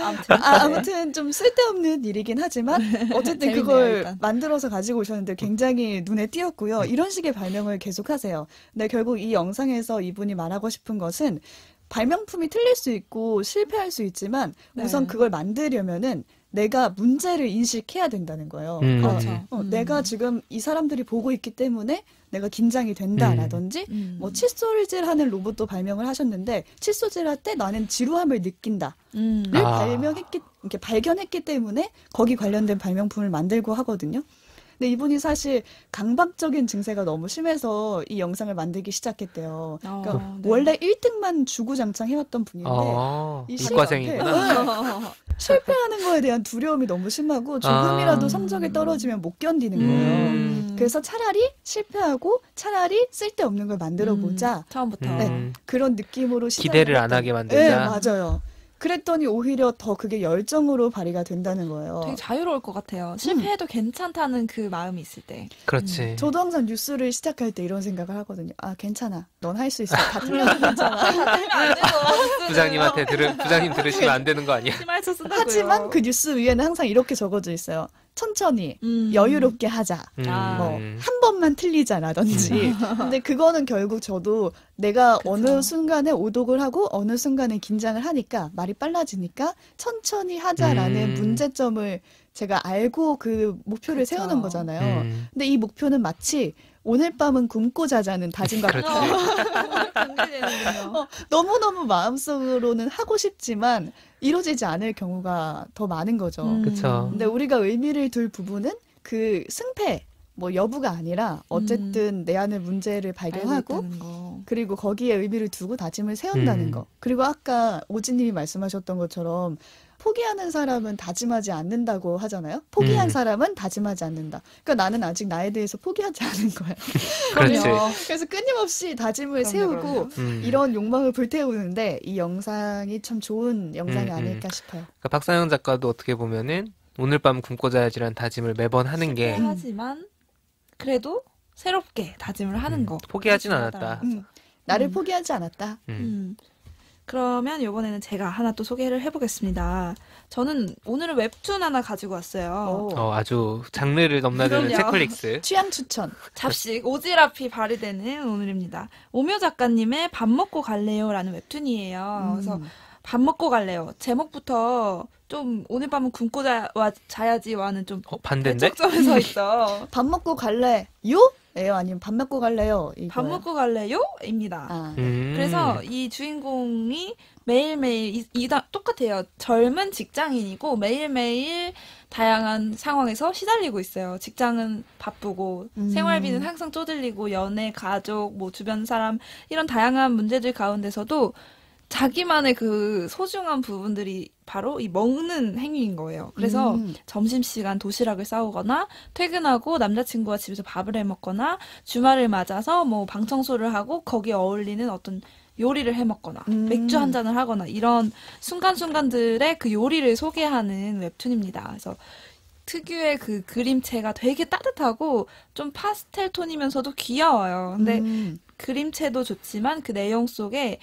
아무튼. 아무튼 좀 쓸데없는 일이긴 하지만 어쨌든 재밌네요, 그걸 일단. 만들어서 가지고 오셨는데 굉장히 눈에 띄었고요. 이런 식의 발명을 계속하세요. 근데 결국 이 영상에서 이분이 말하고 싶은 것은 발명품이 틀릴 수 있고 실패할 수 있지만 우선 그걸 만들려면은 내가 문제를 인식해야 된다는 거예요. 그렇죠. 내가 지금 이 사람들이 보고 있기 때문에 내가 긴장이 된다라든지 뭐 칫솔질하는 로봇도 발명을 하셨는데 칫솔질할 때 나는 지루함을 느낀다를 이렇게 발견했기 때문에 거기 관련된 발명품을 만들고 하거든요. 근데 이분이 사실 강박적인 증세가 너무 심해서 이 영상을 만들기 시작했대요. 그러니까 원래 1등만 주구장창 해왔던 분인데 이 이과생이구나. 실패하는 거에 대한 두려움이 너무 심하고 조금이라도 성적이 떨어지면 못 견디는 거예요. 그래서 차라리 실패하고 차라리 쓸데없는 걸 만들어보자. 처음부터. 그런 느낌으로 기대를 안 하게 만들자. 네, 맞아요. 그랬더니 오히려 더 그게 열정으로 발휘가 된다는 거예요. 되게 자유로울 것 같아요. 실패해도 괜찮다는 그 마음이 있을 때. 그렇지. 저도 항상 뉴스를 시작할 때 이런 생각을 하거든요. 아, 괜찮아. 넌 할 수 있어. 다 틀려도 괜찮아. 부장님 들으시면 안 되는 거 아니야? 심할서 쓴다고요. 하지만 그 뉴스 위에는 항상 이렇게 적어져 있어요. 천천히 여유롭게 하자. 뭐 한 번만 틀리자라든지. 근데 그거는 결국 저도 내가 어느 순간에 오독을 하고 어느 순간에 긴장을 하니까 말이 빨라지니까 천천히 하자라는 문제점을 제가 알고 그 목표를 세우는 거잖아요. 근데 이 목표는 마치 오늘 밤은 굶고 자자는 다짐 같은 너무너무 마음속으로는 하고 싶지만 이루어지지 않을 경우가 더 많은 거죠. 그렇죠. 근데 우리가 의미를 둘 부분은 그 승패 뭐 여부가 아니라 어쨌든 내 안의 문제를 발견하고 그리고 거기에 의미를 두고 다짐을 세운다는 거. 그리고 아까 오지님이 말씀하셨던 것처럼 포기하는 사람은 다짐하지 않는다고 하잖아요. 포기한 사람은 다짐하지 않는다. 그러니까 나는 아직 나에 대해서 포기하지 않은 거예요. 그렇지. 그래서 끊임없이 다짐을 세우고 이런 욕망을 불태우는데 이 영상이 참 좋은 영상이 아닐까 싶어요. 그러니까 박상영 작가도 어떻게 보면은 오늘 밤 굶고 자야지라는 다짐을 매번 하는 게 하지만 그래도 새롭게 다짐을 하는 거. 포기하진 않았다. 나를 포기하지 않았다. 그러면 이번에는 제가 하나 또 소개를 해보겠습니다. 저는 오늘은 웹툰 하나 가지고 왔어요. 아주 장르를 넘나드는 그럼요. 책플릭스. 취향 추천. 잡식 오지랖이 발휘되는 오늘입니다. 오묘 작가님의 밥 먹고 갈래요라는 웹툰이에요. 그래서 밥 먹고 갈래요. 제목부터 좀 오늘 밤은 굶고 자야지와는 좀 반대인데? 대척점에 서 있어. 밥 먹고 갈래? 요? 예요? 아니면 밥 먹고 갈래요? 밥 먹고 갈래요? 입니다. 그래서 이 주인공이 매일매일 똑같아요. 젊은 직장인이고 매일매일 다양한 상황에서 시달리고 있어요. 직장은 바쁘고 생활비는 항상 쪼들리고 연애, 가족, 뭐 주변 사람 이런 다양한 문제들 가운데서도 자기만의 그 소중한 부분들이 바로 이 먹는 행위인 거예요. 그래서 점심시간 도시락을 싸오거나 퇴근하고 남자친구와 집에서 밥을 해 먹거나 주말을 맞아서 뭐 방 청소를 하고 거기에 어울리는 어떤 요리를 해 먹거나 맥주 한 잔을 하거나 이런 순간순간들의 그 요리를 소개하는 웹툰입니다. 그래서 특유의 그 그림체가 되게 따뜻하고 좀 파스텔 톤이면서도 귀여워요. 근데 그림체도 좋지만 그 내용 속에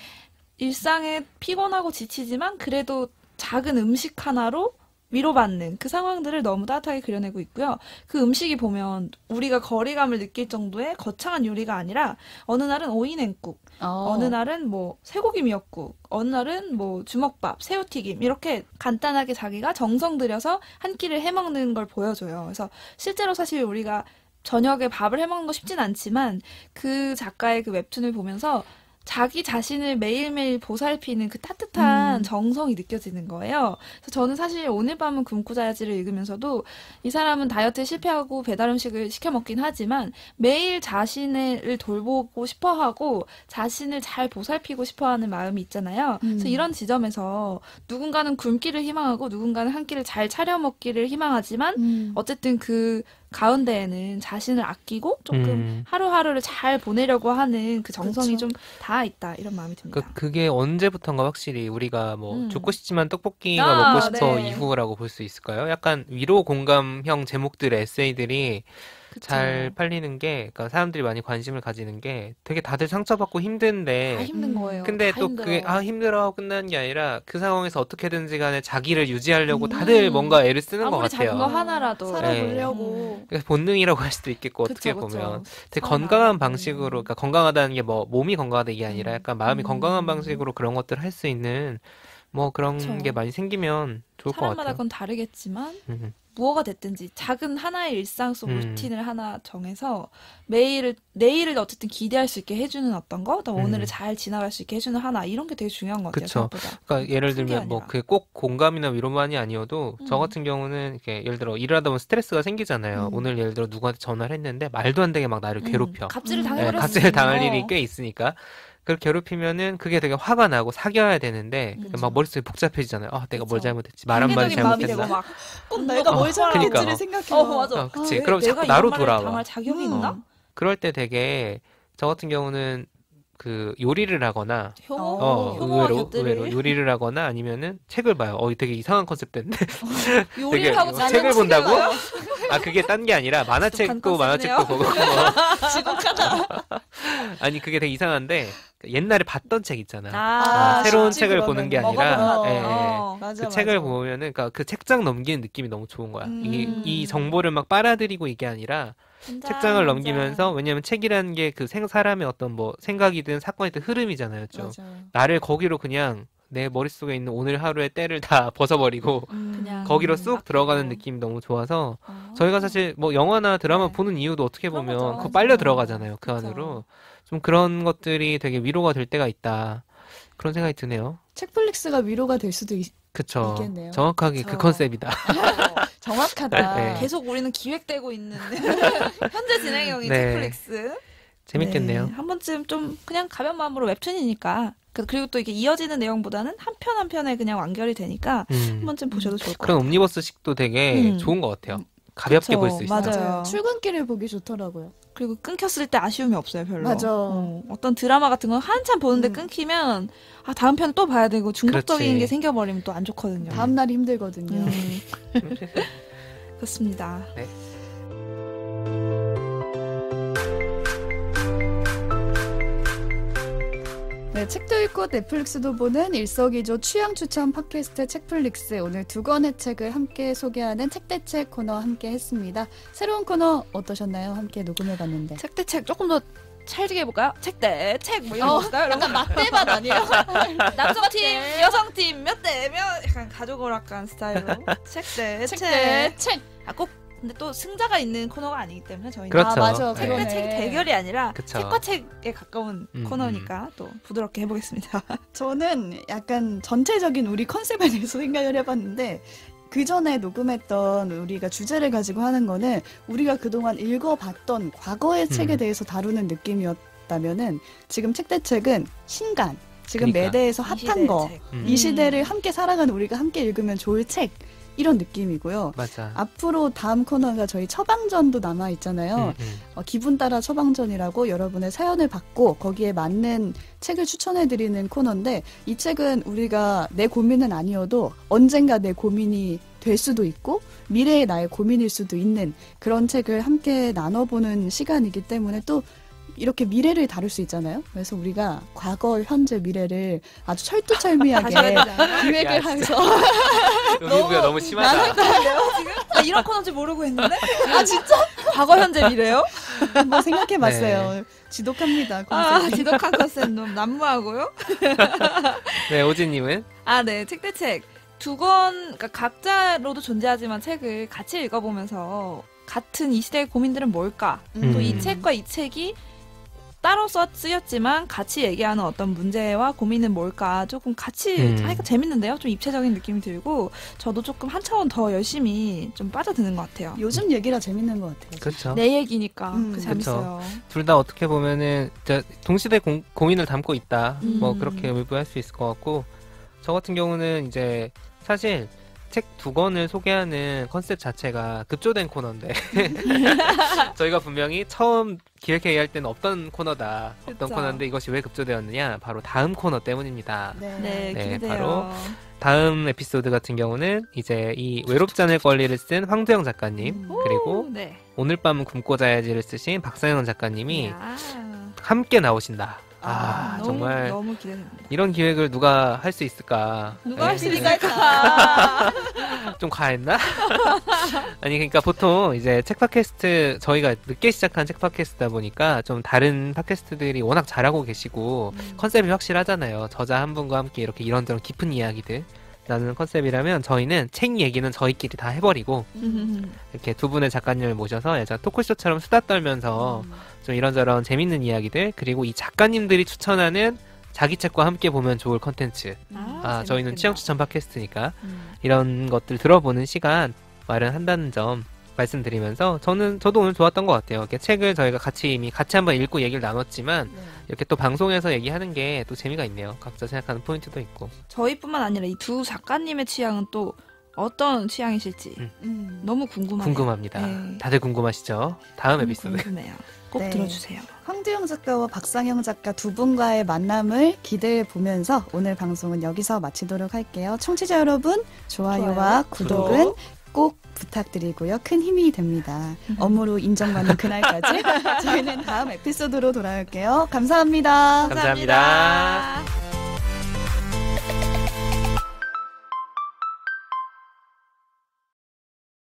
일상에 피곤하고 지치지만 그래도 작은 음식 하나로 위로받는 그 상황들을 너무 따뜻하게 그려내고 있고요. 그 음식이 보면 우리가 거리감을 느낄 정도의 거창한 요리가 아니라 어느 날은 오이냉국, 어느 날은 뭐 쇠고기 미역국, 어느 날은 뭐 주먹밥, 새우튀김 이렇게 간단하게 자기가 정성 들여서 한 끼를 해먹는 걸 보여줘요. 그래서 실제로 사실 우리가 저녁에 밥을 해먹는 거 쉽진 않지만 그 작가의 그 웹툰을 보면서 자기 자신을 매일매일 보살피는 그 따뜻한 정성이 느껴지는 거예요. 그래서 저는 사실 오늘 밤은 굶고 자야지를 읽으면서도 이 사람은 다이어트에 실패하고 배달 음식을 시켜 먹긴 하지만 매일 자신을 돌보고 싶어하고 자신을 잘 보살피고 싶어하는 마음이 있잖아요. 그래서 이런 지점에서 누군가는 굶기를 희망하고 누군가는 한 끼를 잘 차려 먹기를 희망하지만 어쨌든 그 가운데에는 자신을 아끼고 조금 하루하루를 잘 보내려고 하는 그 정성이 그쵸. 좀 닿아있다 이런 마음이 듭니다. 그게 언제부턴가 확실히 우리가 뭐 죽고 싶지만 떡볶이가 먹고 싶어 네. 이후라고 볼 수 있을까요? 약간 위로 공감형 제목들의 에세이들이 그쵸. 잘 팔리는 게, 그러니까 사람들이 많이 관심을 가지는 게 되게 다들 상처받고 힘든데 다 힘든 거예요. 근데 다 또 힘들어. 그게 힘들어 끝나는 게 아니라 그 상황에서 어떻게든지 간에 자기를 유지하려고 다들 뭔가 애를 쓰는 것 아무리 같아요. 작은 거 하나라도 살아보려고. 그러니까 본능이라고 할 수도 있겠고 어떻게 그쵸, 그쵸. 보면 되게 살아나가고. 건강한 방식으로, 그러니까 건강하다는 게 뭐 몸이 건강하다 이게 아니라 약간 마음이 건강한 방식으로 그런 것들을 할 수 있는 뭐 그런 그쵸. 게 많이 생기면 좋을 것 사람마다 같아요. 그건 다르겠지만 음. 무엇가 됐든지 작은 하나의 일상 속 음. 루틴을 하나 정해서 내일을 어쨌든 기대할 수 있게 해주는 어떤 거, 또 오늘을 잘 지나갈 수 있게 해주는 하나 이런 게 되게 중요한 것 같아요. 그쵸. 생각보다. 그러니까 예를 큰게 들면 뭐 아니라. 그게 꼭 공감이나 위로만이 아니어도 저 같은 경우는 이렇게 예를 들어 일을 하다 보면 스트레스가 생기잖아요. 오늘 예를 들어 누구한테 전화를 했는데 말도 안 되게 막 나를 괴롭혀. 갑질을 네, 당해버렸어. 갑질을 당할 일이 꽤 있으니까. 그걸 괴롭히면은 그게 되게 화가 나고 사겨야 되는데 막 머릿속이 복잡해지잖아요. 내가 뭘 그쵸. 잘못했지. 말 한마디 반대적인 마음이 되고 잘못했나. 막 꼭 내가 뭘 그러니까. 잘못했지를 생각해요. 맞아. 그치. 왜 그럼 내가 자꾸 이런 나로 말을 돌아와. 당할 자격이 있나? 그럴 때 되게 저 같은 경우는 그 요리를 하거나 혐오와 의외로 곁들일 요리를 하거나 아니면은 책을 봐요. 되게 이상한 컨셉인데 요리를 되게 하고 책을 책을 본다고? 봐요. 그게 딴 게 아니라 만화책도 컨셉이네요. 만화책도 보고 아니 그게 되게 이상한데 옛날에 봤던 책 있잖아. 새로운 쉽지, 책을 그러면. 보는 게 아니라 먹어보면. 예, 예. 맞아, 그 책을 맞아. 보면은 그러니까 그 책장 넘기는 느낌이 너무 좋은 거야. 이 정보를 막 빨아들이고 이게 아니라 책장을 넘기면서, 왜냐면 책이라는 게 그 사람의 어떤 뭐 생각이든 사건이든 흐름이잖아요. 좀 맞아요. 나를 거기로 그냥 내 머릿속에 있는 오늘 하루의 때를 다 벗어버리고 그냥 거기로 쑥 맡기고. 들어가는 느낌이 너무 좋아서 저희가 사실 뭐 영화나 드라마 네. 보는 이유도 어떻게 그런 보면 거죠. 그거 빨려 맞아요. 들어가잖아요. 그 그쵸. 안으로. 좀 그런 것들이 되게 위로가 될 때가 있다. 그런 생각이 드네요. 책플릭스가 위로가 될 수도 그쵸. 있겠네요. 정확하게 그쵸. 그 컨셉이다. 정확하다. 네. 계속 우리는 기획되고 있는 현재 진행형인 네. 넷플릭스. 재밌겠네요. 네, 한 번쯤 좀 그냥 가벼운 마음으로 웹툰이니까 그리고 또 이게 이어지는 내용보다는 한 편 한 편에 그냥 완결이 되니까 한 번쯤 보셔도 좋을 것 그런 같아요. 옴니버스식도 되게 좋은 것 같아요. 가볍게 그쵸. 볼 수 있어요. 맞아요. 출근길을 보기 좋더라고요. 그리고 끊겼을 때 아쉬움이 없어요, 별로. 맞아. 어떤 드라마 같은 건 한참 보는데 끊기면 다음 편 또 봐야 되고 중독적인 그렇지. 게 생겨버리면 또 안 좋거든요. 다음 날이 힘들거든요. 그렇습니다. 네. 네, 책도 읽고 넷플릭스도 보는 일석이조 취향 추천 팟캐스트 책플릭스. 오늘 두 권의 책을 함께 소개하는 책대책 코너 함께 했습니다. 새로운 코너 어떠셨나요? 함께 녹음해봤는데. 책대책 조금 더 찰지게 해볼까요? 책대책 뭐 이런 거 볼까요? 약간 맞대반 아니에요? 남성팀, 여성팀 몇 대 몇 약간 가족오락관 스타일로 책대책. 책. 꼭 근데 또 승자가 있는 코너가 아니기 때문에 저희는 그렇죠. 맞아. 네. 그러네. 책대책 대결이 아니라 그쵸. 책과 책에 가까운 코너니까 또 부드럽게 해보겠습니다. 저는 약간 전체적인 우리 컨셉에 대해서 생각을 해봤는데 그 전에 녹음했던 우리가 주제를 가지고 하는 거는 우리가 그동안 읽어봤던 과거의 책에 대해서 다루는 느낌이었다면은 지금 책대책은 신간, 지금 그러니까. 매대에서 핫한 거, 책. 이 시대를 함께 살아가는 우리가 함께 읽으면 좋을 책 이런 느낌이고요. 맞아. 앞으로 다음 코너가 저희 처방전도 남아 있잖아요. 기분 따라 처방전이라고 여러분의 사연을 받고 거기에 맞는 책을 추천해드리는 코너인데 이 책은 우리가 내 고민은 아니어도 언젠가 내 고민이 될 수도 있고 미래의 나의 고민일 수도 있는 그런 책을 함께 나눠보는 시간이기 때문에 또 이렇게 미래를 다룰 수 있잖아요. 그래서 우리가 과거, 현재, 미래를 아주 철두철미하게 기획을 야, 해서 의미부여 너무 심하다. 나 이런 코너인지 모르고 했는데? 진짜? 과거, 현재, 미래요? 한번 생각해봤어요. 지독합니다. 컨셉이. 지독한 컨셉 너무 난무하고요. 네, 오지님은? 네, 책대책. 두 권, 그러니까 각자로도 존재하지만 책을 같이 읽어보면서 같은 이 시대의 고민들은 뭘까? 또 이 책과 이 책이 따로 쓰였지만 같이 얘기하는 어떤 문제와 고민은 뭘까? 조금 같이 하니까 재밌는데요? 좀 입체적인 느낌이 들고 저도 조금 한 차원 더 열심히 좀 빠져드는 것 같아요. 요즘 얘기라 재밌는 것 같아요. 그렇죠. 내 얘기니까 재밌어요. 둘 다 어떻게 보면은 동시대 고민을 담고 있다. 뭐 그렇게 의부할 수 있을 것 같고 저 같은 경우는 이제 사실 책 두 권을 소개하는 컨셉 자체가 급조된 코너인데 저희가 분명히 처음 기획회의 할 때는 없던 코너다. 없던 그쵸. 코너인데 이것이 왜 급조되었느냐? 바로 다음 코너 때문입니다. 네, 네, 기대돼요. 바로 다음 에피소드 같은 경우는 이제 이 외롭지 않을 권리를 쓴 황두영 작가님 그리고 네. 오늘 밤은 굶고 자야지를 쓰신 박상현 작가님이 이야. 함께 나오신다. 너무, 정말 너무 기대됩니다. 이런 기획을 누가 할 수 있을까? 누가 할 수 네. 있을까? 좀 과했나? 아니 그러니까 보통 이제 책 팟캐스트 저희가 늦게 시작한 책 팟캐스트다 보니까 좀 다른 팟캐스트들이 워낙 잘하고 계시고 컨셉이 확실하잖아요. 저자 한 분과 함께 이렇게 이런저런 깊은 이야기들 나누는 컨셉이라면 저희는 책 얘기는 저희끼리 다 해버리고 이렇게 두 분의 작가님을 모셔서 예전 토크쇼처럼 수다 떨면서 좀 이런저런 재밌는 이야기들 그리고 이 작가님들이 추천하는 자기 책과 함께 보면 좋을 컨텐츠 저희는 재밌겠네요. 취향 추천 팟캐스트니까 이런 것들 들어보는 시간 마련한다는 점 말씀드리면서 저도 오늘 좋았던 것 같아요. 이렇게 책을 저희가 이미 같이 한번 읽고 얘기를 나눴지만 이렇게 또 방송에서 얘기하는 게 또 재미가 있네요. 각자 생각하는 포인트도 있고. 저희뿐만 아니라 이 두 작가님의 취향은 또 어떤 취향이실지 너무 궁금하네요. 궁금합니다. 네. 다들 궁금하시죠? 다음 너무 에피소드. 궁금해요. 꼭 네. 들어주세요. 황두영 작가와 박상영 작가 두 분과의 만남을 기대해 보면서 오늘 방송은 여기서 마치도록 할게요. 청취자 여러분, 좋아요와 구독은 꼭 부탁드리고요. 큰 힘이 됩니다. 업무로 인정받는 그날까지 저희는 다음 에피소드로 돌아올게요. 감사합니다. 감사합니다.